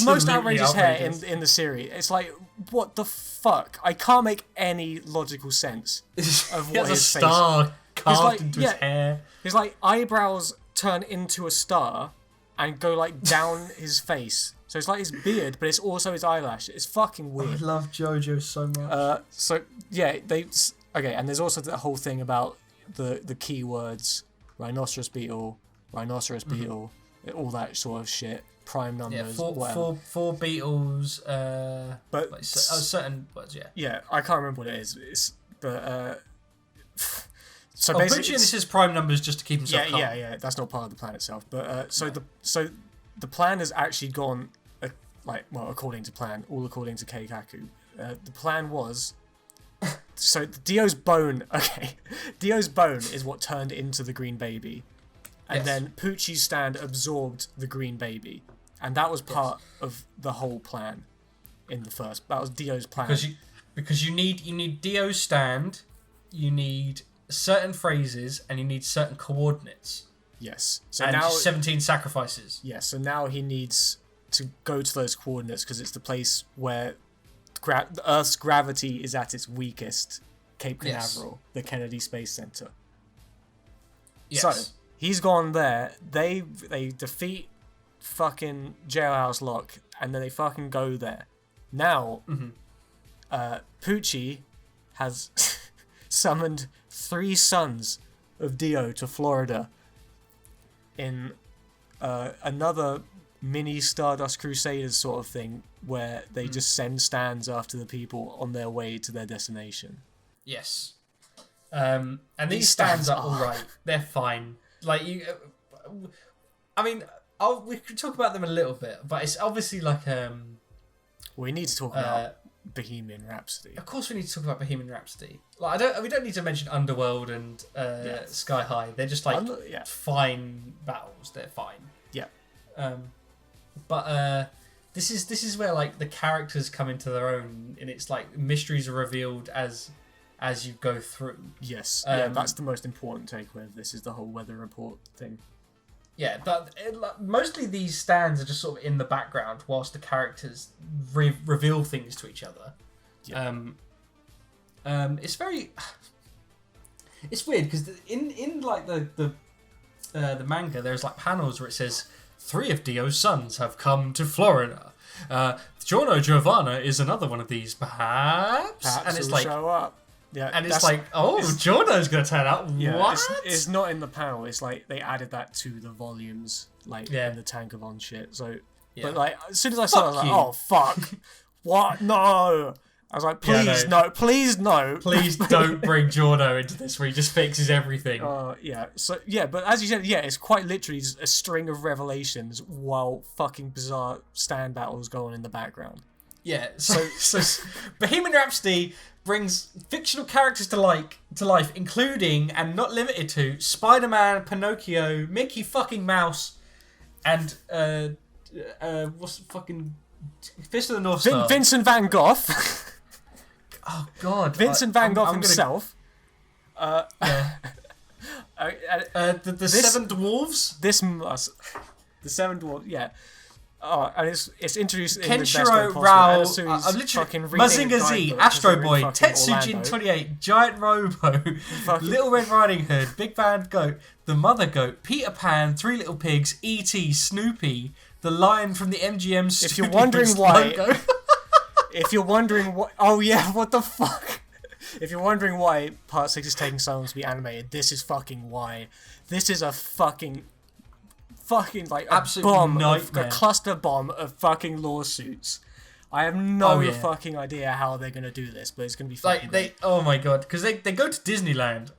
Most outrageous hair in the series. It's like, what the fuck? I can't make any logical sense of what his face.
Star carved into his hair.
His like eyebrows turn into a star and go like down his face. So it's like his beard, but it's also his eyelash. It's fucking weird.
I love JoJo so much.
And there's also the whole thing about the keywords, rhinoceros beetle, all that sort of shit, prime numbers,
whatever. Four beetles, but like, certain words, yeah.
Yeah, I can't remember what it is. So
basically, this is prime numbers just to keep himself calm.
Yeah. That's not part of the plan itself. But the plan has actually gone according to plan, all according to Keikaku. The plan was. So Dio's bone is what turned into the green baby. And then Poochie's stand absorbed the green baby. And that was part of the whole plan in the first. That was Dio's plan.
Because you need Dio's stand, you need certain phrases, and you need certain coordinates.
Yes. So
and
now
17 sacrifices.
Yeah. So now he needs to go to those coordinates because it's the place where the Earth's gravity is at its weakest. Cape Canaveral, the Kennedy Space Center.
Yes.
So he's gone there. They defeat fucking Jailhouse Lock, and then they fucking go there. Now, Poochie has summoned 3 sons of Dio to Florida in another mini Stardust Crusaders sort of thing, where they just send stands after the people on their way to their destination.
Yes. And these stands are alright. They're fine. Like, I mean, we could talk about them a little bit, but it's obviously like...
we need to talk about Bohemian Rhapsody.
Of course we need to talk about Bohemian Rhapsody. Like, we don't need to mention Underworld and Sky High. They're just like fine battles. They're fine.
Yeah.
But this is where like the characters come into their own, and it's like mysteries are revealed as you go through.
Yes. Yeah, that's the most important takeaway of this, is the whole weather report thing.
Yeah, but mostly these stands are just sort of in the background whilst the characters reveal things to each other. Yeah. It's very... It's weird, because in like the manga, there's like panels where it says, 3 of Dio's sons have come to Florida. Giorno Giovanna is another one of these, perhaps? And it's like...
show up. Yeah,
and it's like, Giorno's going to turn up.
Yeah,
what?
It's not in the panel. It's like they added that to the volumes, like in the Tankavon shit. So, but like as soon as I saw it, I was like, oh fuck, what? No. I was like, please no, please no,
please don't bring Giorno into this where he just fixes everything.
Yeah. So yeah, but as you said, it's quite literally just a string of revelations while fucking bizarre stand battles go on in the background.
Yeah. So Bohemian Rhapsody brings fictional characters to life, including and not limited to Spider-Man, Pinocchio, Mickey fucking Mouse, and what's fucking Fist of the North Star.
Vincent Van Gogh.
Oh God,
Vincent Van Gogh himself.
The 7 dwarves.
The 7 dwarves. Yeah. Oh, and it's introduced in
Kenshiro
the
Rao,
best way possible.
Mazinga Z, Astro Boy, Tetsujin 28, Giant Robo, Little Red Riding Hood, Big Bad Goat, The Mother Goat, Peter Pan, 3 Little Pigs, E.T., Snoopy, the Lion from the MGM Studios.
If you're wondering why, what the fuck? If you're wondering why Part 6 is taking so long to be animated, this is fucking why. This is a fucking like
absolute
bomb,
nightmare.
A cluster bomb of fucking lawsuits. I have no fucking idea how they're gonna do this, but it's gonna be fucking
like oh my God, because they go to Disneyland.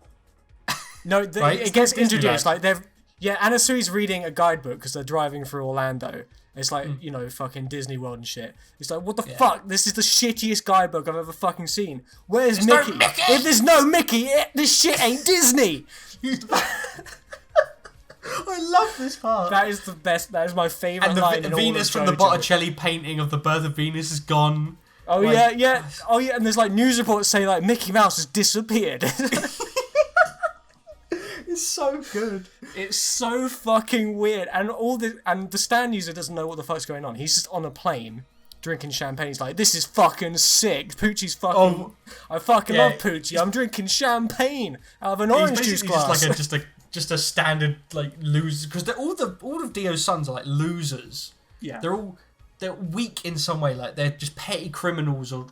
No,
right?
It gets introduced like they're Anasui's reading a guidebook because they're driving through Orlando. It's like fucking Disney World and shit. It's like, what the fuck? This is the shittiest guidebook I've ever fucking seen. Where's Mickey?
No Mickey?
If there's no Mickey, this shit ain't Disney.
I love this part.
That is the best. That is my favourite line in all of
Venus from
JoJo.
the Botticelli painting of the birth of Venus is gone.
Oh like, yeah. Oh yeah, and there's like news reports saying like Mickey Mouse has disappeared.
It's so good.
It's so fucking weird, and the stand user doesn't know what the fuck's going on. He's just on a plane drinking champagne. He's like, this is fucking sick. Poochie's fucking. I fucking love Poochie. I'm drinking champagne out of an orange juice glass.
Just a standard like loser, because all of Dio's sons are like losers.
Yeah,
they're weak in some way, like they're just petty criminals or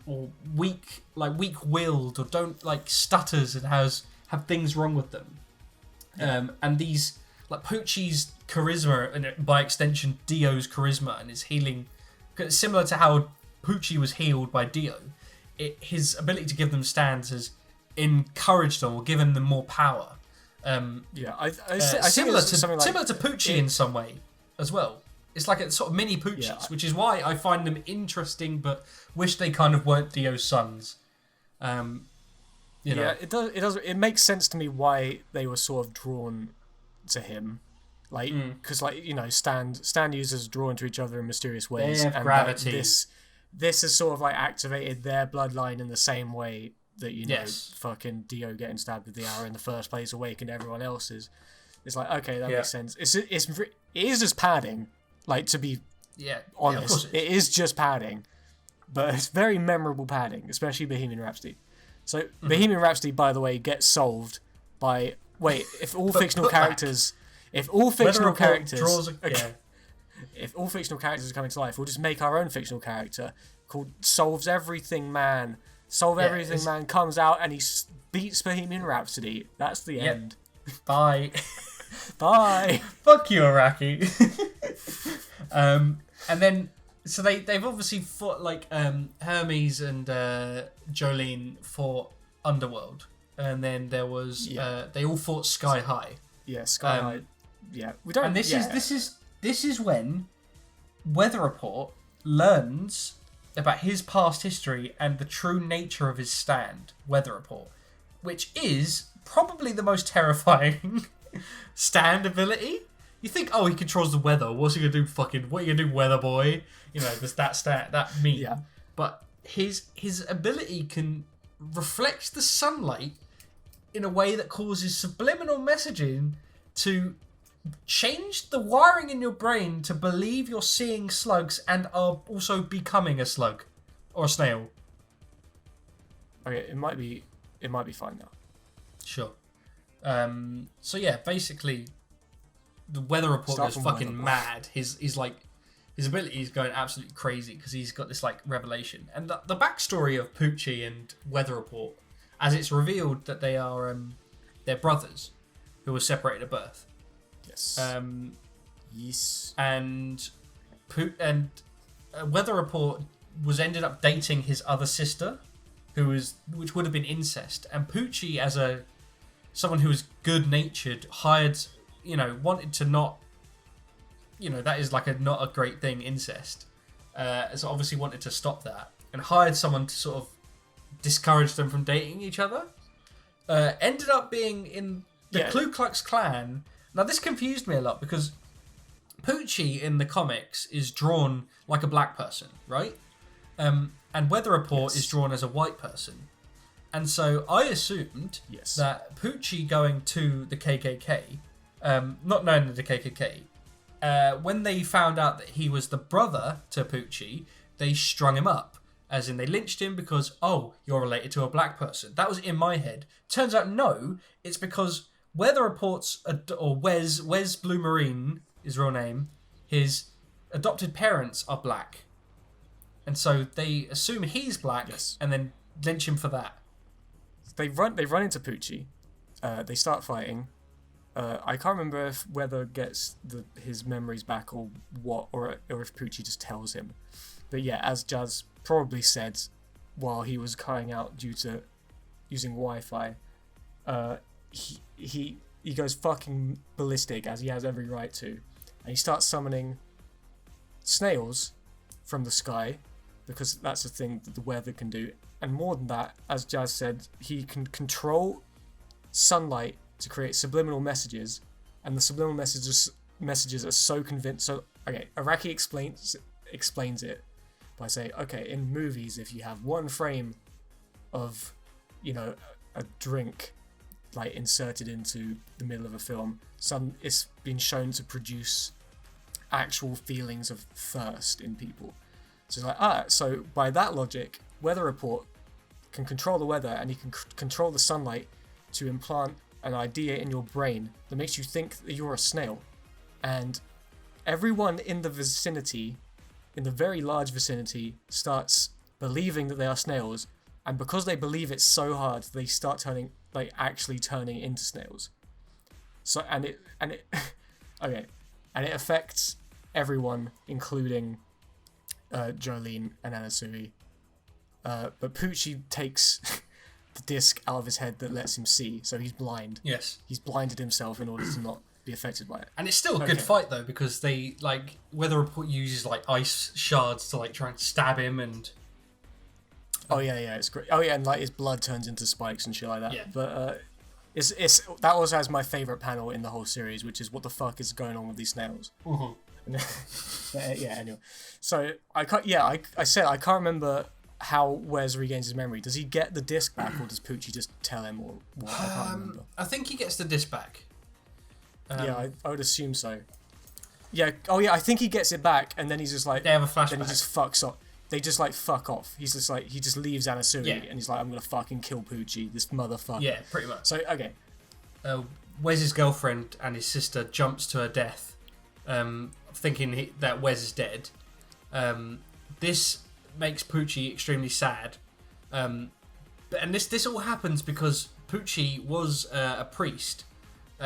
weak-willed or don't like stutters and have things wrong with them. And these like Poochie's charisma and by extension Dio's charisma and his healing, similar to how Poochie was healed by Dio. His ability to give them stands has encouraged them or given them more power. I
similar
to Poochie in some way as well. It's like a sort of mini Poochies, which is why I find them interesting, but wish they kind of weren't Dio's sons.
It does. It makes sense to me why they were sort of drawn to him, like because stand users are drawn to each other in mysterious ways.
They have
and
gravity.
This has sort of like activated their bloodline in the same way that fucking Dio getting stabbed with the arrow in the first place awakened everyone else's. It's like, okay, that makes sense. It is just padding, like, to be honest. It is just padding, but it's very memorable padding, especially Bohemian Rhapsody. So Bohemian Rhapsody, by the way, gets solved by if all fictional characters are coming to life, we'll just make our own fictional character called Solves Everything Man. Everything Man comes out and he beats Bohemian Rhapsody. That's the end.
Bye.
Bye.
Fuck you, Araki. And then, so they've obviously fought, like, Hermes and Jolyne fought Underworld. And then there was, they all fought Sky High.
Yeah, Sky High. Yeah. We don't...
And this is when Weather Report learns about his past history and the true nature of his stand, Weather Report, which is probably the most terrifying stand ability. You think, oh, he controls the weather. What's he gonna do? What are you gonna do, weather boy? You know, there's that stand, that meme.
Yeah.
But his ability can reflect the sunlight in a way that causes subliminal messaging to change the wiring in your brain to believe you're seeing slugs and are also becoming a slug or a snail.
Okay, it might be fine now.
Sure. So yeah, basically, the Weather Report goes fucking mad. His ability is going absolutely crazy because he's got this like revelation, and the backstory of Poochie and Weather Report, as it's revealed that they are they're brothers who were separated at birth.
Yes. Yes. And
Weather Report ended up dating his other sister, which would have been incest. And Poochie, as someone who was good natured, wanted to not, that is like not a great thing, incest. So obviously wanted to stop that and hired someone to sort of discourage them from dating each other. Ended up being in the Ku Klux Klan. Now, this confused me a lot because Poochie in the comics is drawn like a black person, right? And Weather Report is drawn as a white person. And so I assumed that Poochie going to the KKK, not known as the KKK, when they found out that he was the brother to Poochie, they strung him up. As in, they lynched him because, oh, you're related to a black person. That was in my head. Turns out, no, it's because Weather Report's, or Wes Blue Marine, his real name, his adopted parents are black. And so they assume he's black and then lynch him for that.
They run into Poochie. They start fighting. I can't remember if Weather gets his memories back or what, or if Poochie just tells him. But yeah, as Jaz probably said while he was crying out due to using Wi-Fi, he goes fucking ballistic, as he has every right to, and he starts summoning snails from the sky because that's a thing that the weather can do. And more than that, as Jaz said, he can control sunlight to create subliminal messages, and the subliminal messages are so convinced. So okay, Araki explains it by saying, okay, in movies, if you have one frame of, a drink like inserted into the middle of a film, it's been shown to produce actual feelings of thirst in people. So it's like, so by that logic, Weather Report can control the weather, and he can control the sunlight to implant an idea in your brain that makes you think that you're a snail. And everyone in the vicinity, in the very large vicinity, starts believing that they are snails, and because they believe it so hard, they start actually turning into snails. So and it okay, and it affects everyone, including Jolyne and Anasui. But Poochie takes the disc out of his head that lets him see, so he's blind.
Yes,
he's blinded himself in order to not be affected by it.
And it's still a good fight though, because they Weather Report uses ice shards to try and stab him, and
oh yeah, it's great. Oh yeah, and his blood turns into spikes and shit like that.
Yeah.
But it's that also has my favorite panel in the whole series, which is what the fuck is going on with these snails. Yeah. Anyway, so I said I can't remember how Wes regains his memory. Does he get the disc back, or does Poochie just tell him, or what? I can't remember.
I think he gets the disc back.
I would assume so. Yeah. Oh yeah, I think he gets it back, and then he's just like
They have a flashback.
Then he just fucks off. They just like fuck off. He's just like he just leaves Anasui, and he's like, I'm gonna fucking kill Poochie, this motherfucker.
Yeah, pretty much.
So okay.
Wes's girlfriend and his sister jumps to her death, thinking that Wes is dead. This makes Poochie extremely sad. And this all happens because Poochie was a priest,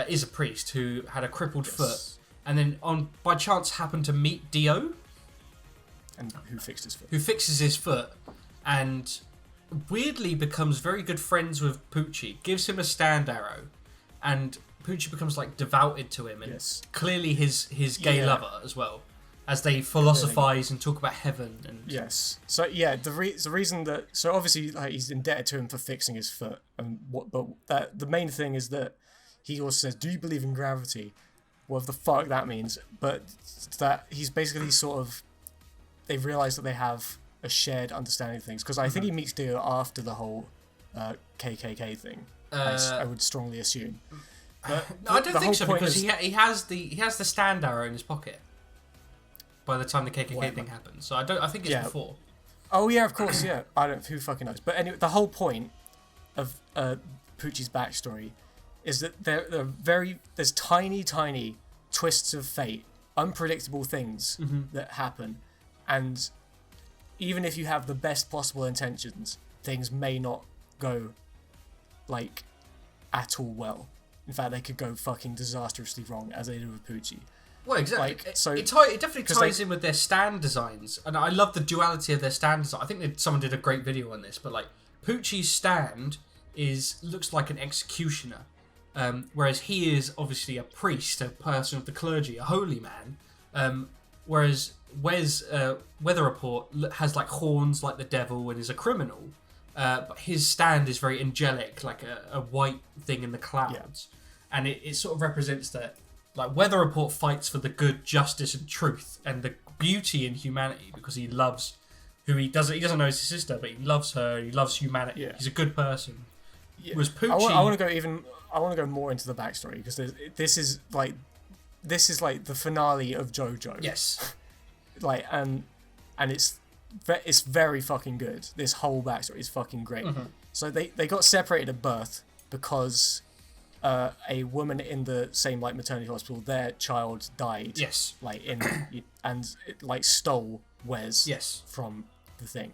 is a priest who had a crippled foot, and then by chance happened to meet Dio,
and who fixed his foot.
Who fixes his foot, and weirdly becomes very good friends with Poochie, gives him a stand arrow, and Poochie becomes like devoted to him, and clearly his gay lover as well, as they philosophize and talk about heaven. And
so yeah, the reason that obviously like he's indebted to him for fixing his foot, and the main thing is that he also says, "Do you believe in gravity?" Whatever the fuck that means, but that he's basically sort of they've realized that they have a shared understanding of things, because I think he meets Dio after the whole KKK thing. I would strongly assume. But
no, I don't think so, because he has the stand arrow in his pocket by the time the KKK thing happens. So I think it's before. Oh
yeah, of course, yeah. I don't. Who fucking knows? But anyway, the whole point of Poochie's backstory is that there's tiny twists of fate, unpredictable things that happen, and even if you have the best possible intentions, things may not go like at all well. In fact, they could go fucking disastrously wrong, as they did with Poochie.
Well, exactly. It definitely ties in with their stand designs, and I love the duality of their stand design. I think someone did a great video on this, but like Poochie's stand looks like an executioner, whereas he is obviously a priest, a person of the clergy, a holy man. Whereas Weather Report has like horns like the devil and is a criminal, but his stand is very angelic, like a white thing in the clouds, and it sort of represents that. Like Weather Report fights for the good, justice, and truth, and the beauty in humanity, because he loves who he doesn't know is his sister, but he loves her. He loves humanity. Yeah. He's a good person. Yeah. Was Poochie? I want to go more into the backstory, because this is like the finale of JoJo. Yes.
Like and it's very fucking good. This whole backstory is fucking great. Mm-hmm. So they got separated at birth because a woman in the same like maternity hospital, their child died.
Yes.
Like and it like stole Wes.
Yes.
From the thing,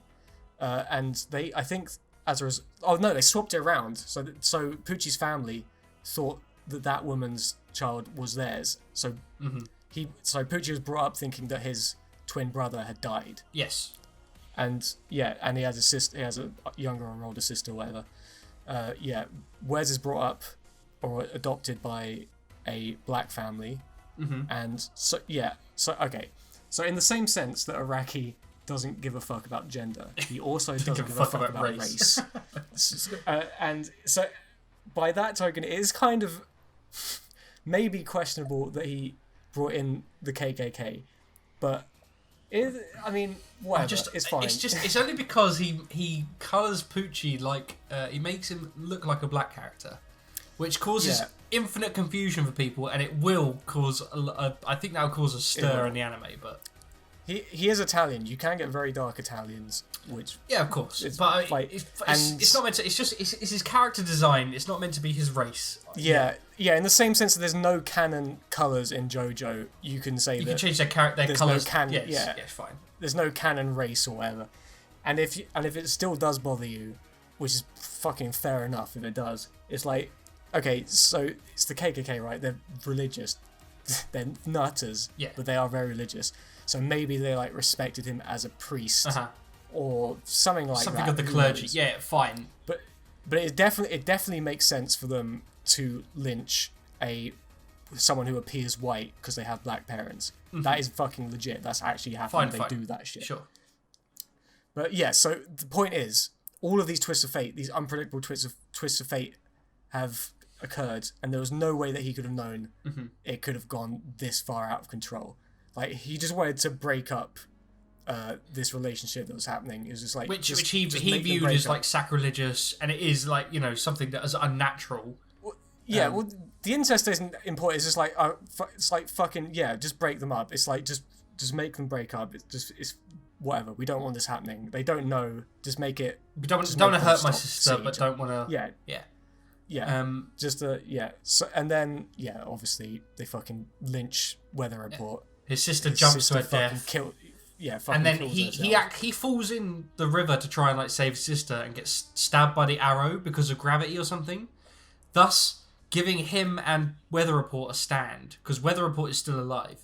and they they swapped it around. So Poochie's family thought that woman's child was theirs. So Poochie was brought up thinking that his twin brother had died.
Yes.
And he has a sister. He has a younger or older sister, whatever. Wes is brought up or adopted by a black family, and so in the same sense that Araki doesn't give a fuck about gender, he also doesn't give a fuck about race. And so by that token, it is kind of maybe questionable that he brought in the KKK, but whatever. It's fine.
It's only because he colours Poochie like he makes him look like a black character, which causes infinite confusion for people, and it will cause I think that will cause a stir in the anime. But
he is Italian. You can get very dark Italians, which
of course. It's not meant to. It's his character design. It's not meant to be his race.
Yeah. In the same sense that there's no canon colours in JoJo, you can say
you can change their colours.
No
fine.
There's no canon race or whatever, and if it still does bother you, which is fucking fair enough if it does, it's like, okay, so it's the KKK, right? They're religious, they're nutters, but they are very religious. So maybe they like respected him as a priest or something like that.
Something of the clergy. Yeah, fine.
But it definitely makes sense for them to lynch someone who appears white because they have black parents. That is fucking legit. That's actually happening. They do that shit.
Sure.
But yeah, so the point is, all of these twists of fate, these unpredictable twists of fate, have occurred, and there was no way that he could have known it could have gone this far out of control. Like, he just wanted to break up this relationship that was happening. It was just like
which he viewed as like sacrilegious, and it is like, something that is unnatural.
Yeah, well, the incest isn't important. It's just like, it's like fucking, yeah, just break them up. It's like, just make them break up. It's whatever. We don't want this happening. They don't know. Just make it.
We don't want to hurt my sister, but don't want to.
Yeah.
Yeah.
Yeah. Yeah. So, and then, yeah, obviously, they fucking lynch Weather Report.
Yeah. His sister jumps to her death.
And
then he falls in the river to try and like save his sister and gets stabbed by the arrow because of gravity or something. Thus, giving him and Weather Report a stand, because Weather Report is still alive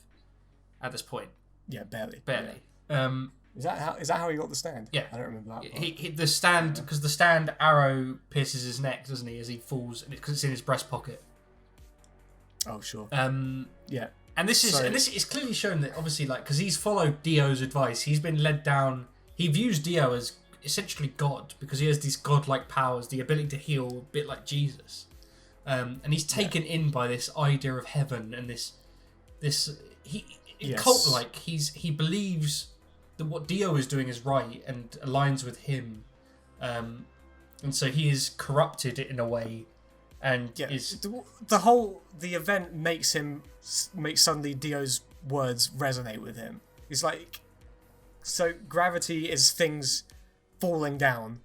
at this point.
Yeah, barely.
Yeah.
Is that how he got the stand?
Yeah,
I don't remember that.
The stand, because the stand arrow pierces his neck, doesn't he? As he falls, because it's in his breast pocket.
Oh sure.
Yeah. And this is clearly shown that obviously, like, because he's followed Dio's advice, he's been led down. He views Dio as essentially God because he has these godlike powers, the ability to heal, a bit like Jesus. And he's taken in by this idea of heaven and this cult-like. He believes that what Dio is doing is right and aligns with him, and so he is corrupted in a way, and is
the event makes suddenly Dio's words resonate with him. It's like, so gravity is things falling down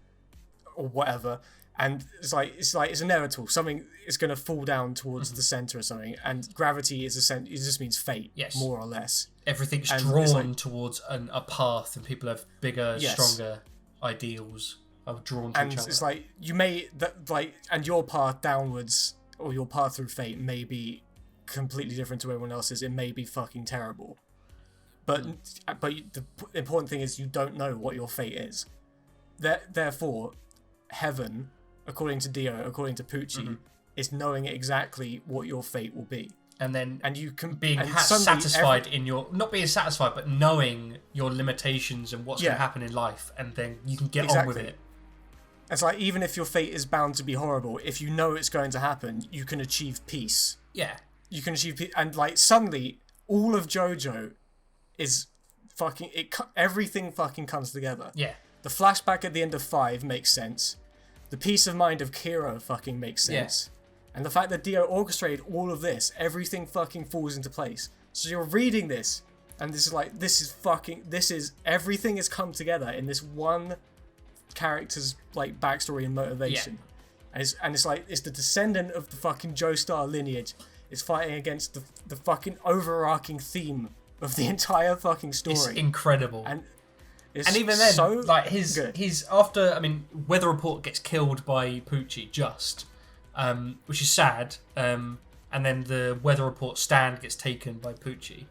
or whatever. And it's inevitable. Something is going to fall down towards the center or something. And gravity it just means fate, more or less.
Everything's drawn towards a path, and people have bigger, stronger ideals are drawn to each other. And
it's like and your path downwards or your path through fate may be completely different to everyone else's. It may be fucking terrible, but the important thing is you don't know what your fate is. Therefore, heaven, according to Dio, according to Pucci, is knowing exactly what your fate will be. And you can
satisfied in your, not being satisfied, but knowing your limitations and what's going to happen in life, and then you can get on with it.
It's like, even if your fate is bound to be horrible, if you know it's going to happen, you can achieve peace.
Yeah.
You can achieve peace, and like suddenly all of JoJo is fucking everything fucking comes together.
Yeah.
The flashback at the end of 5 makes sense. The peace of mind of Kiro fucking makes sense. Yeah. And the fact that Dio orchestrated all of this, everything fucking falls into place. So you're reading this, and everything has come together in this one character's like backstory and motivation. Yeah. And it's the descendant of the fucking Joestar lineage is fighting against the fucking overarching theme of the entire fucking story.
It's incredible.
And
even then, like his after, I mean, Weather Report gets killed by Pucci which is sad. And then the Weather Report stand gets taken by Pucci.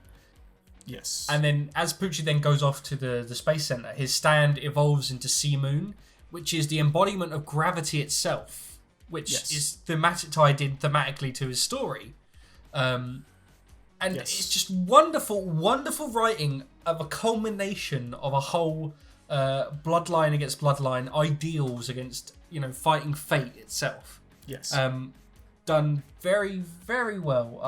Yes.
And then as Pucci then goes off to the space center, his stand evolves into Sea Moon, which is the embodiment of gravity itself, which is tied in thematically to his story. And it's just wonderful, wonderful writing of a culmination of a whole bloodline against bloodline, ideals against, fighting fate itself.
Yes.
Done very, very well.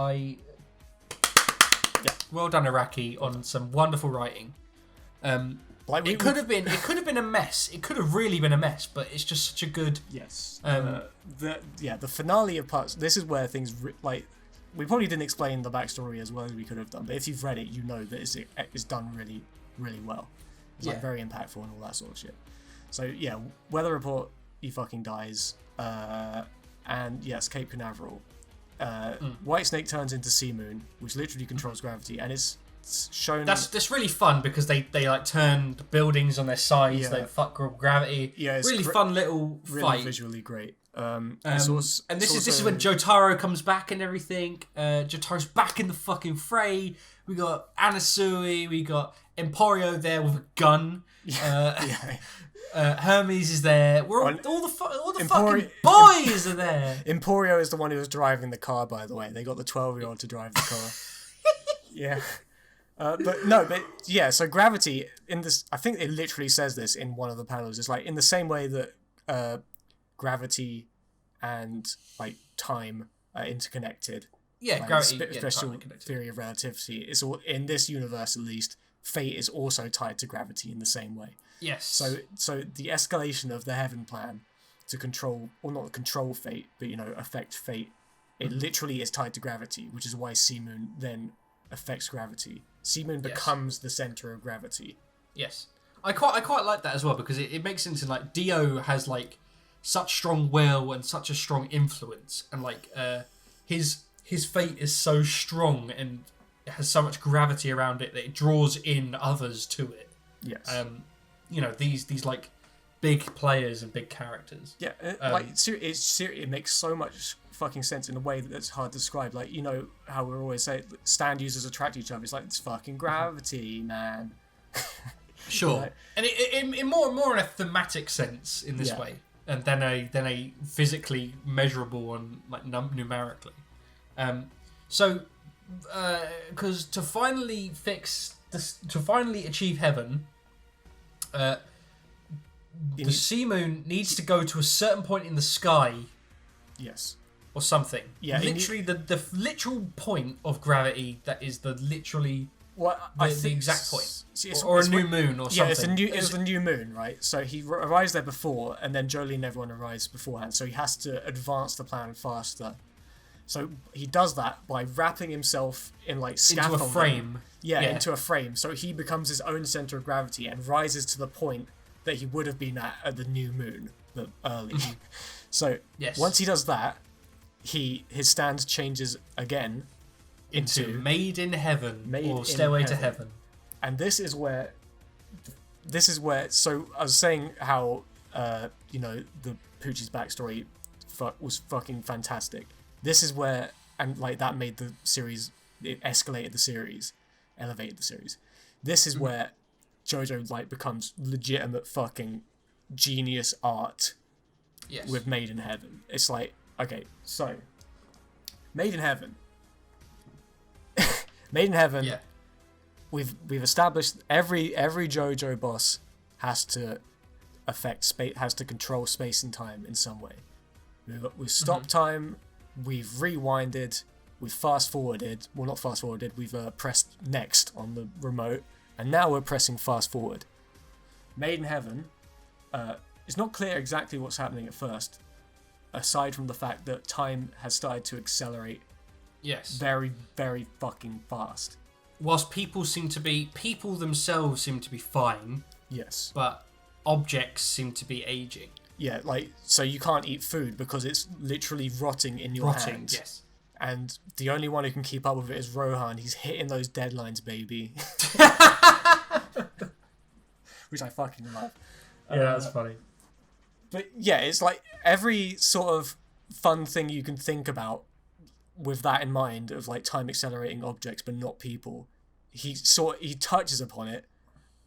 Well done, Iraqi, on some wonderful writing. It could have been a mess. It could have really been a mess, but it's just such a good.
Yes. The finale of parts. This is where things we probably didn't explain the backstory as well as we could have done, but if you've read it, you know that it's done really, really well. It's like very impactful and all that sort of shit. So yeah, Weather Report, he fucking dies, and yes, Cape Canaveral. Whitesnake turns into Sea Moon, which literally controls gravity, and it's shown.
That's really fun because they like turn the buildings on their sides. They fuck gravity. Yeah, it's really fun little
really
fight.
Visually great.
And this is when Jotaro comes back and everything. Jotaro's back in the fucking fray. We got Anasui. We got Emporio there with a gun. Hermes is there. All the fucking boys are there.
Emporio is the one who was driving the car, by the way. They got the 12-year-old to drive the car. Yeah. So gravity in this, I think it literally says this in one of the panels. It's like in the same way that gravity and like time are interconnected.
Yeah,
like,
gravity.
Special theory of relativity. It's all in this universe, at least. Fate is also tied to gravity in the same way.
Yes.
So the escalation of the Heaven plan to control, or not control fate, but affect fate It literally is tied to gravity, which is why Sea Moon then affects gravity. Sea Moon becomes the center of gravity.
Yes. I quite like that as well, because it makes sense in, like, Dio has, like, such strong will and such a strong influence, and, like, his fate is so strong and it has so much gravity around it that it draws in others to it.
Yes.
You know, these like big players and big characters.
Yeah, it makes so much fucking sense in a way that's hard to describe. Like, you know how we're always saying stand users attract each other. It's like, it's fucking gravity, man.
Sure.
Like,
and it more in a thematic sense in this way, and than a physically measurable and, like, numerically. So because to finally achieve heaven, the Sea Moon needs to go to a certain point in the sky.
Yes.
Or something.
Yeah.
Literally, the literal point of gravity that is the exact point. Or a new moon or something.
Yeah, it's the new moon, right? So he arrives there before, and then Jolyne and everyone arrives beforehand. So he has to advance the plan faster. So he does that by wrapping himself in, like, scaffolding.
Into a frame.
Yeah, into a frame. So he becomes his own center of gravity and rises to the point that he would have been at the new moon, but early. So once he does that, his stand changes again into
Made in Heaven, or Stairway to Heaven.
And this is where. So I was saying how you know, the Poochie's backstory was fucking fantastic. This is where, and, like, that made the series, it escalated the series, elevated the series. This is where JoJo, like, becomes legitimate fucking genius art.
Yes.
With Made in Heaven. It's like, okay, so Made in Heaven. Made in Heaven.
Yeah.
We've established every JoJo boss has to affect space, has to control space and time in some way. We've stopped time. We've rewinded. We've fast forwarded. Well, not fast forwarded. We've pressed next on the remote, and now we're pressing fast forward. Made in Heaven. It's not clear exactly what's happening at first, aside from the fact that time has started to accelerate.
Yes.
Very, very fucking fast.
Whilst people themselves seem to be fine.
Yes.
But objects seem to be aging.
Yeah, like, so you can't eat food because it's literally rotting in your hands.
Yes.
And the only one who can keep up with it is Rohan. He's hitting those deadlines, baby. Which I fucking love.
Yeah, that's funny.
But yeah, it's like every sort of fun thing you can think about with that in mind, of, like, time accelerating objects but not people. He touches upon it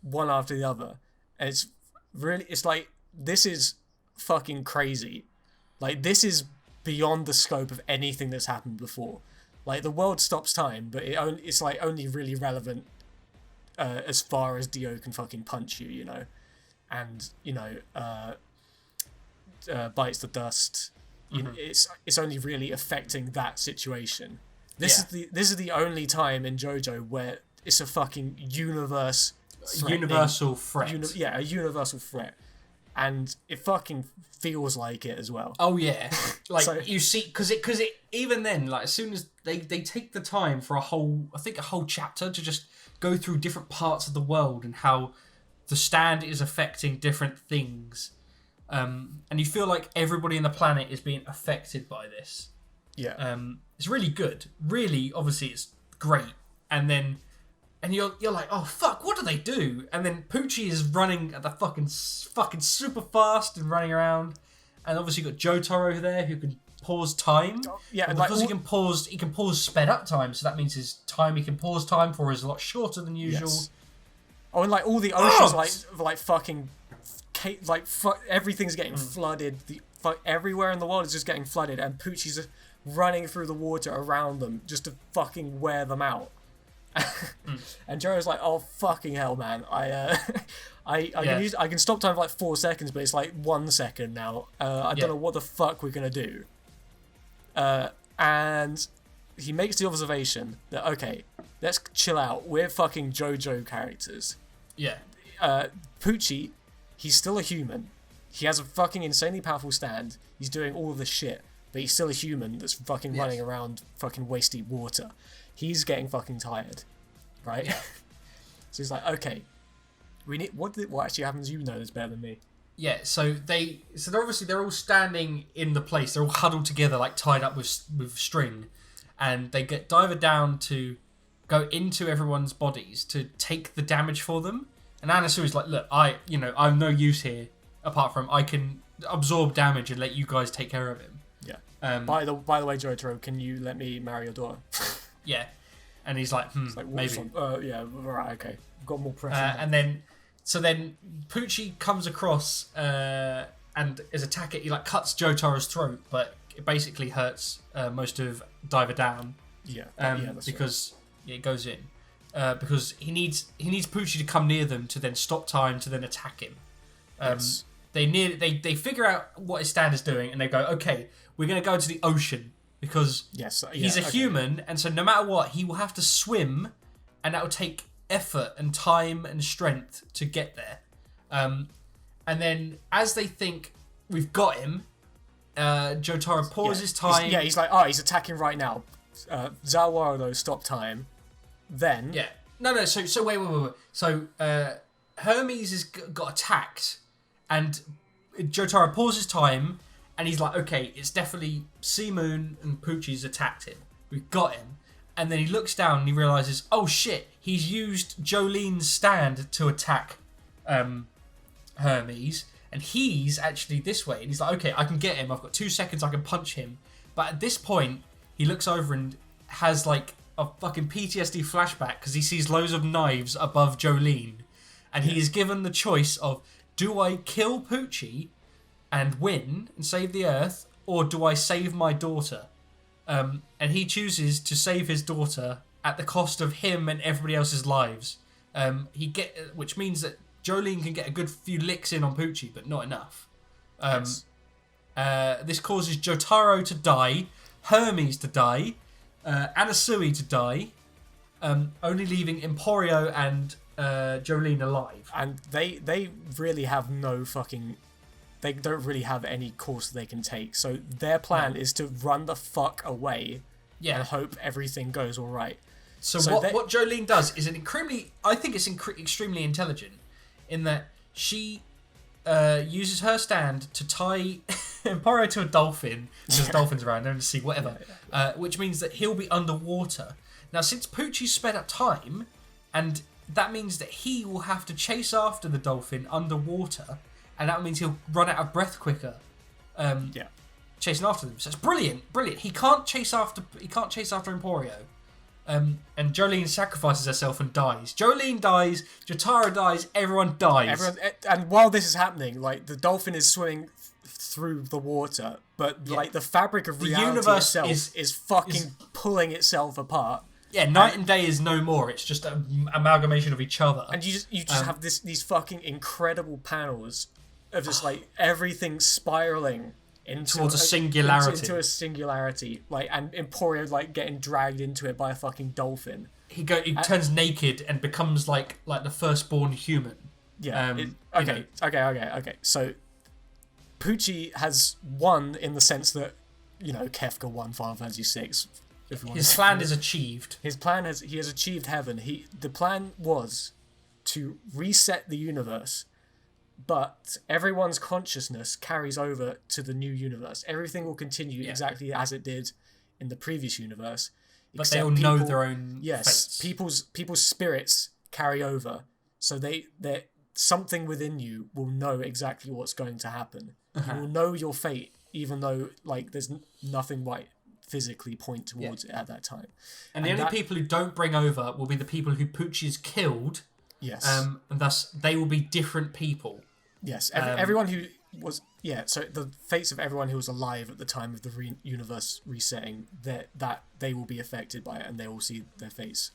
one after the other. And it's like, this is fucking crazy. Like, this is beyond the scope of anything that's happened before. Like, the world stops time, but it's like only really relevant as far as Dio can fucking punch you, you know, and, you know, bites the dust. You know, it's only really affecting that situation. This is the only time in JoJo where it's a fucking universal threat. A universal threat. And it fucking feels like it as well.
Oh yeah, like, so, you see, because it even then, like, as soon as they take the time for a whole chapter to just go through different parts of the world and how the stand is affecting different things, and you feel like everybody on the planet is being affected by this.
Yeah.
It's really good. Really, obviously, it's great. And you're like, oh fuck, what do they do? And then Poochie is running at the fucking super fast and running around, and obviously you got Jotaro there who can pause time.
Yeah,
and because he can pause sped up time, so that means his time he can pause time for is a lot shorter than usual.
Yes. Oh, and, like, all the oceans everything's getting flooded. Everywhere in the world is just getting flooded, and Poochie's just running through the water around them just to fucking wear them out. And Joe's like, oh fucking hell, man, I can stop time for like 4 seconds, but it's like 1 second now. I don't know what the fuck we're gonna do. And he makes the observation that, okay, let's chill out. We're fucking JoJo characters.
Yeah.
Poochie, he's still a human. He has a fucking insanely powerful stand. He's doing all of this shit. but he's still a human that's fucking running around fucking wasting water. He's getting fucking tired, right?
Yeah.
So he's like, okay, we need what actually happens. You know this better than me.
Yeah, so they're all standing in the place. They're all huddled together, like tied up with string, and they get diver down to go into everyone's bodies to take the damage for them. And Anasui's like, look, I'm no use here apart from I can absorb damage and let you guys take care of him.
Yeah. By the way, Jotaro, can you let me marry your daughter?
Yeah. And he's like, maybe.
Yeah, right, okay. Got more pressure.
And then Poochie comes across and is attacking. He like cuts Jotaro's throat, but it basically hurts most of Diver Down.
Yeah. That's
because it goes in. Because he needs Poochie to come near them to then stop time to then attack him.
Yes.
They figure out what his stand is doing and they go, okay, we're going to go to the ocean because he's a human, and so no matter what, he will have to swim, and that will take effort and time and strength to get there. And then as they think we've got him, Jotaro pauses time.
He's like, he's attacking right now. Zawaro, though, stop time. Then
So wait. So Hermes has got attacked, and Jotaro pauses time, and he's like, okay, it's definitely Sea Moon and Poochie's attacked him. We've got him. And then he looks down and he realizes, oh shit, he's used Jolyne's stand to attack Hermes, and he's actually this way. And he's like, okay, I can get him. I've got 2 seconds. I can punch him. But at this point, he looks over and has like a fucking PTSD flashback because he sees loads of knives above Jolyne, and he is given the choice of, do I kill Poochie and win and save the Earth, or do I save my daughter? And he chooses to save his daughter at the cost of him and everybody else's lives. Which means that Jolyne can get a good few licks in on Poochie, but not enough. This causes Jotaro to die, Hermes to die, Anasui to die, only leaving Emporio and Jolyne alive.
And they really have no fucking... They don't really have any course they can take. So their plan is to run the fuck away and hope everything goes all right.
So what Jolyne does is I think it's extremely intelligent in that she uses her stand to tie Emporio to a dolphin. There's dolphins around there to see whatever. Which means that he'll be underwater. Now, since Poochie's sped up time, and that means that he will have to chase after the dolphin underwater, and that means he'll run out of breath quicker. Chasing after them. So it's brilliant. He can't chase after Emporio. And Jolyne sacrifices herself and dies. Jolyne dies, Jotaro dies, everyone dies.
And while this is happening, like, the dolphin is swimming through the water, but like the fabric of reality
universe
itself is fucking pulling itself apart.
Yeah, night and day is no more. It's just an amalgamation of each other.
And you just have these fucking incredible panels of just like everything spiraling
towards a singularity.
Into a singularity, like, and Emporio like getting dragged into it by a fucking dolphin.
He turns naked and becomes like the firstborn human.
Yeah. Okay. So Poochie has won in the sense that, you know, Kefka won Final Fantasy VI.
His plan is achieved.
He has achieved heaven. The plan was to reset the universe, but everyone's consciousness carries over to the new universe. Everything will continue exactly as it did in the previous universe.
But they all know their own fates.
People's spirits carry over. So they something within you will know exactly what's going to happen. You will know your fate, even though like there's nothing physically point towards it at that time.
And the only people who don't bring over will be the people who Poochie's killed.
Yes.
And thus they will be different people.
Yes. Everyone who was so the fates of everyone who was alive at the time of the universe resetting, that they will be affected by it and they will see their fates.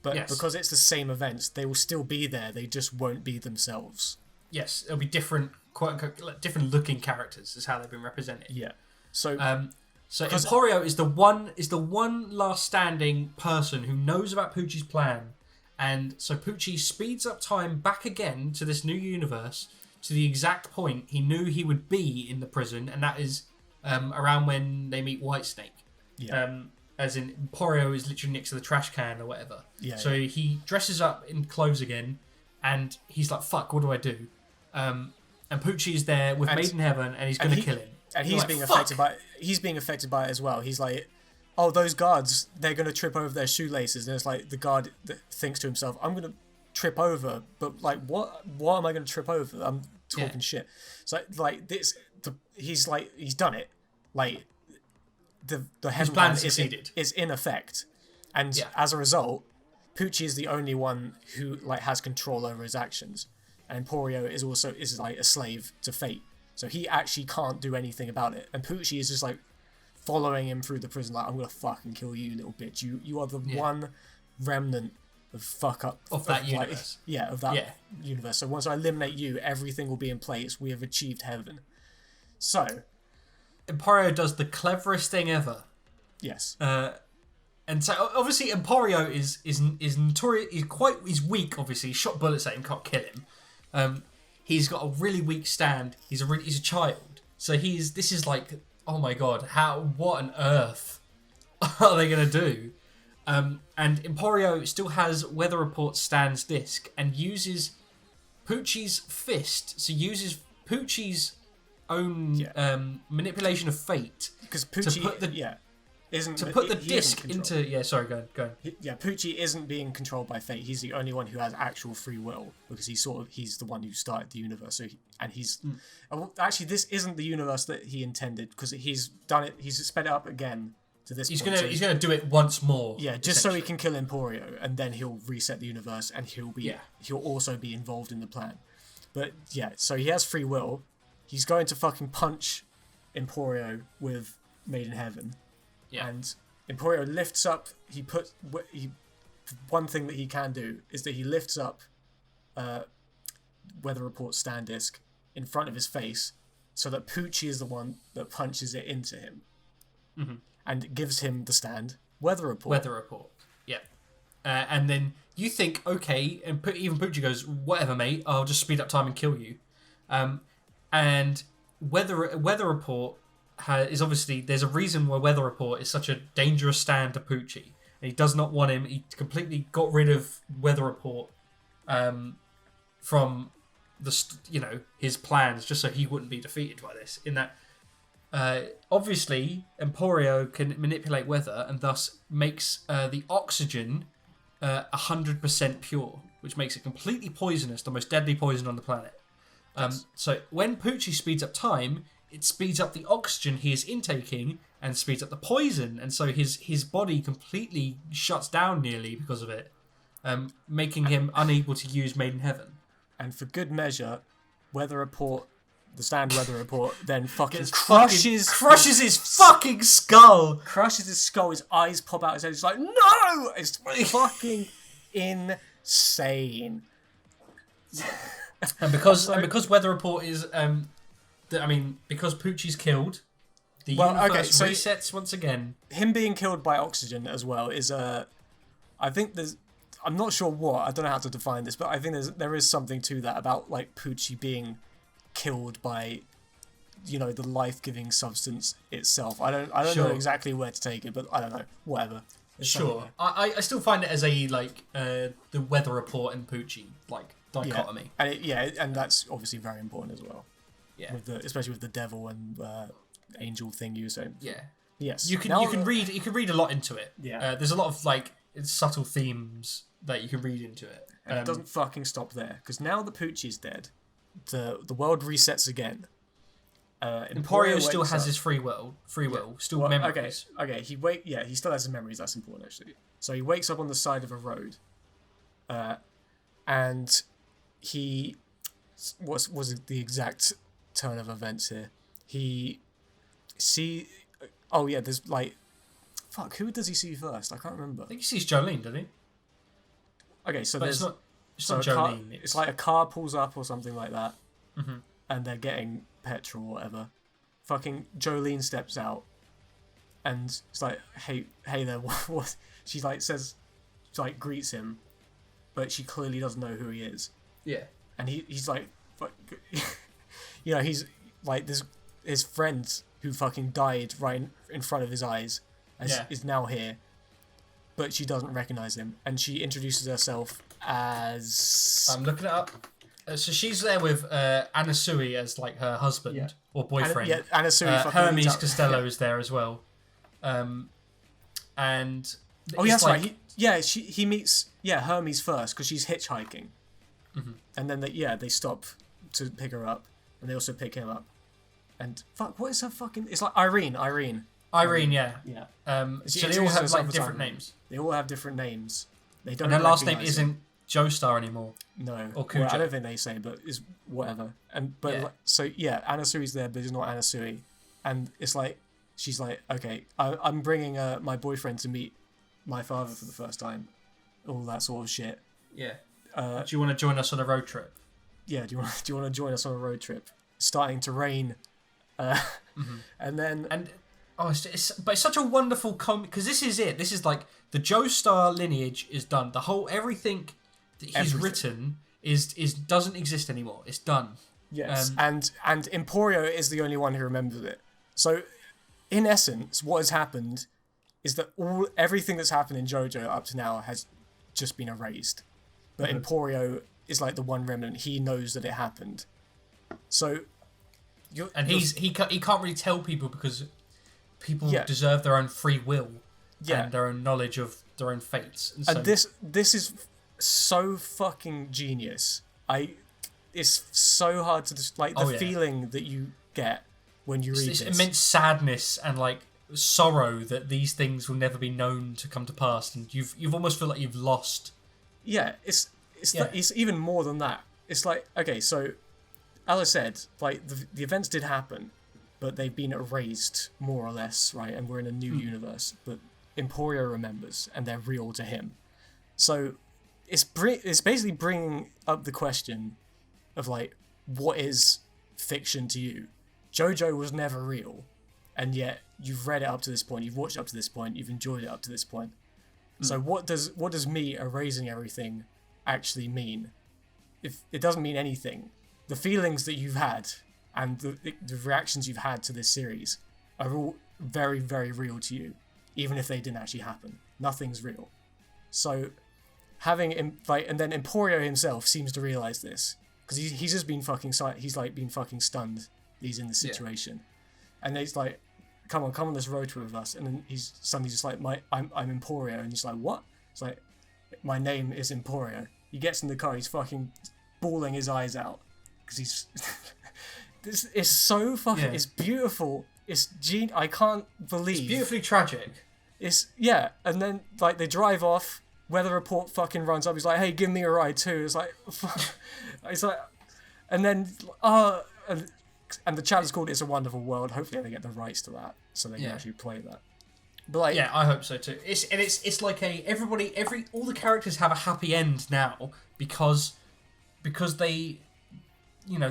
But because it's the same events, they will still be there. They just won't be themselves.
Yes, it'll be different looking characters is how they've been represented.
Yeah. So
Emporio is the one last standing person who knows about Poochie's plan, and so Poochie speeds up time back again to this new universe to the exact point he knew he would be in the prison, and that is around when they meet Whitesnake.
Yeah.
As in, Emporio is literally next to the trash can or whatever.
Yeah.
So he dresses up in clothes again, and he's like, "Fuck, what do I do?" And Poochie is there with Made in Heaven, and he's going to kill him.
And he's being affected by it. He's being affected by it as well. He's like, "Oh, those guards, they're going to trip over their shoelaces." And it's like the guard that thinks to himself, "I'm going to trip over, but like, what am I going to trip over? I'm talking shit." So like this, he's done it. Like the heaven plan is in effect, and as a result, Poochie is the only one who like has control over his actions, and Emporio is like a slave to fate. So he actually can't do anything about it, and Poochie is just like following him through the prison, like, "I'm gonna fucking kill you, little bitch. You are the one remnant of fuck up
of that universe.
Universe. So once I eliminate you, everything will be in place. We have achieved heaven." So
Emporio does the cleverest thing ever.
Yes.
And so obviously Emporio is notorious. He's weak. Obviously, he shot bullets at him, can't kill him. He's got a really weak stand. He's a child. So this is like, oh my god, what on earth are they gonna do? And Emporio still has Weather Report Stan's disc and uses Poochie's fist. So uses Poochie's own manipulation of fate
because Poochie
to put the disc into sorry go on.
Poochie isn't being controlled by fate. He's the only one who has actual free will because he's the one who started the universe. So actually this isn't the universe that he intended because he's done it. He's sped it up again to this.
He's gonna do it once more.
Yeah, just so he can kill Emporio and then he'll reset the universe and he'll also be involved in the plan. But yeah, so he has free will. He's going to fucking punch Emporio with Made in Heaven. Yeah. And Emporio lifts up, one thing that he can do is that he lifts up Weather Report stand disc in front of his face so that Poochie is the one that punches it into him. Mm-hmm. And gives him the stand Weather Report.
Yeah. And then you think, okay, and even Poochie goes, "Whatever, mate, I'll just speed up time and kill you." And Weather Report is obviously, there's a reason why Weather Report is such a dangerous stand to Poochie. And he does not want him. He completely got rid of Weather Report from his plans just so he wouldn't be defeated by this. In that, obviously, Emporio can manipulate weather and thus makes the oxygen 100% pure, which makes it completely poisonous, the most deadly poison on the planet. So when Poochie speeds up time, it speeds up the oxygen he is intaking and speeds up the poison, and so his body completely shuts down nearly because of it, making him unable to use Made in Heaven.
And for good measure, the stand Weather Report then fucking
crushes his fucking skull.
Crushes his skull, his eyes pop out his head, it's like, no! It's fucking insane.
And because Weather Report is because Poochie's killed, the universe resets once again.
Him being killed by oxygen as well is I think I'm not sure what, I don't know how to define this, but I think there is something to that about like Poochie being killed by the life-giving substance itself. I don't know exactly where to take it, but I don't know, whatever.
Sure. I still find it as a the Weather Report and Poochie dichotomy.
And that's obviously very important as well.
Yeah.
Especially with the devil and angel thing you were saying.
Yeah.
Yes.
You can read a lot into it. Yeah. There's a lot of subtle themes that you can read into it.
And it doesn't fucking stop there, because now that Poochie's dead, the world resets again.
Emporio still has his free will, still memories.
Okay. He still has his memories. That's important, actually. So he wakes up on the side of a road, and he, what was the exact turn of events here? There's who does he see first? I can't remember.
I think he sees Jolyne, doesn't he?
Okay, so
it's not Jolyne.
It's like a car pulls up or something like that, and they're getting petrol or whatever. Fucking Jolyne steps out, and it's like, hey there, what? She says, greets him, but she clearly doesn't know who he is.
Yeah.
And he's like, he's like this. his friend who fucking died right in front of his eyes is now here, but she doesn't recognize him, and she introduces herself as...
I'm looking it up. So she's there with Anasui as like her husband or boyfriend.
Anasui.
Hermes Costello is there as well. And
that's right. He meets Hermes first because she's hitchhiking, and then they stop to pick her up, and they also pick him up. And fuck, what is her fucking? It's like Irene,
yeah. So they all have like different names.
They all have different names. They don't.
And her last name isn't Joestar anymore.
No,
or Cujoh.
Well, I don't think they say, but it's whatever. Anasui's there, but it's not Anasui, and it's like she's like, okay, I'm bringing my boyfriend to meet my father for the first time, all that sort of shit.
Yeah. Do you want to join us on a road trip?
Yeah. Do you want to join us on a road trip? Starting to rain, and then
it's such a wonderful because this is it. This is like the Joestar lineage is done. The whole everything that he's written is doesn't exist anymore. It's done.
Yes, and Emporio is the only one who remembers it. So, in essence, what has happened is that everything that's happened in JoJo up to now has just been erased. But Emporio is like the one remnant. He knows that it happened. So,
he can't really tell people because people deserve their own free will and their own knowledge of their own fates.
And this is so fucking genius. It's so hard to feeling that you get when you read this.
Immense sadness and like sorrow that these things will never be known to come to pass, and you've almost feel like you've lost.
Yeah, it's even more than that. It's like, okay, so as I said, like the events did happen, but they've been erased more or less, right? And we're in a new universe. But Emporio remembers, and they're real to him. So it's basically bringing up the question of like, what is fiction to you? JoJo was never real, and yet you've read it up to this point, you've watched it up to this point, you've enjoyed it up to this point. So what does me erasing everything actually mean? If it doesn't mean anything, the feelings that you've had and the reactions you've had to this series are all very, very real to you, even if they didn't actually happen. Nothing's real. So having and then Emporio himself seems to realize this because he's just been fucking been fucking stunned. He's in the situation, and he's like, come on this road trip with us. And then he's suddenly just like, I'm Emporio, and he's like, what? It's like, my name is Emporio. He gets in the car, he's fucking bawling his eyes out because he's this is so fucking it's beautiful. It's I can't believe
it's beautifully tragic.
And then like they drive off. Weather report fucking runs up. He's like, hey, give me a ride too. It's like, it's like, and then and the chapter's called "It's a Wonderful World." Hopefully, they get the rights to that so they can actually play that. But like,
I hope so too. It's like all the characters have a happy end now because they,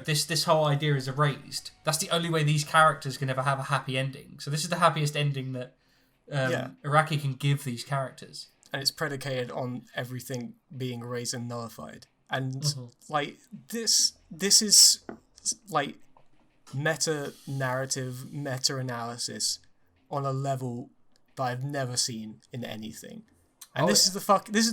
this whole idea is erased. That's the only way these characters can ever have a happy ending. So this is the happiest ending that Araki can give these characters.
And it's predicated on everything being erased and nullified. And like this is like meta narrative, meta analysis on a level that I've never seen in anything. And this is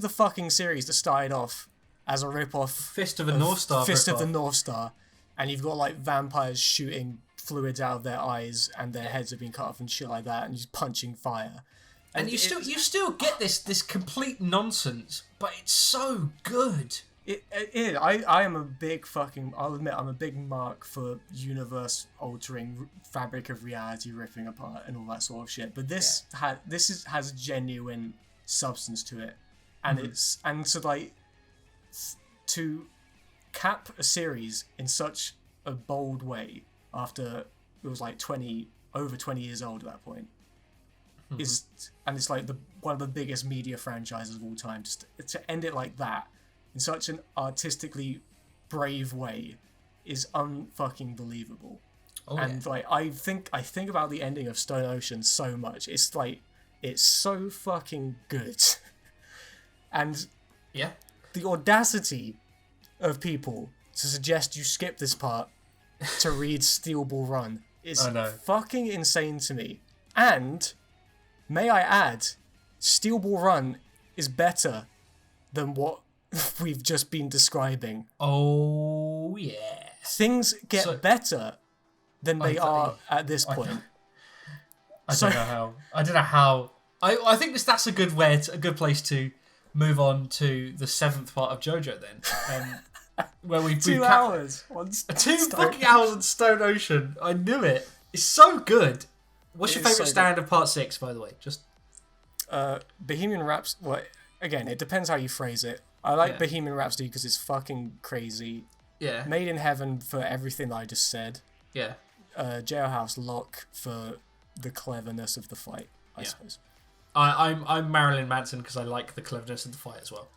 the fucking series that started off as a rip-off
Fist of the North
Star, and you've got like vampires shooting fluids out of their eyes and their heads have been cut off and shit like that, and just punching fire.
And you still get this complete nonsense, but it's so good.
It is. I am a big fucking. I'll admit I'm a big mark for universe altering, fabric of reality ripping apart and all that sort of shit. But this has genuine substance to it, and to cap a series in such a bold way after it was like over 20 years old at that point. It's like one of the biggest media franchises of all time. Just to end it like that in such an artistically brave way is unfucking believable. Like I think about the ending of Stone Ocean so much. It's like it's so fucking good, and the audacity of people to suggest you skip this part to read Steel Ball Run is
I know.
fucking insane to me. And, may I add, Steel Ball Run is better than what we've just been describing.
Oh, yeah.
Things get better than they are at this point.
I don't know how. I think that's a good place to move on to the 7th part of JoJo then. Where we've
2 hours.
2 fucking hours on Stone Ocean. I knew it. It's so good. What's your favourite stand of part 6, by the way? Just
Bohemian Rhapsody. Well, again, it depends how you phrase it. I like Bohemian Rhapsody because it's fucking crazy.
Yeah.
Made in Heaven for everything I just said.
Yeah.
Jailhouse Lock for the cleverness of the fight, I suppose.
I'm Marilyn Manson because I like the cleverness of the fight as well.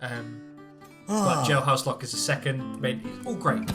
But Jailhouse Lock is the second. It's all great.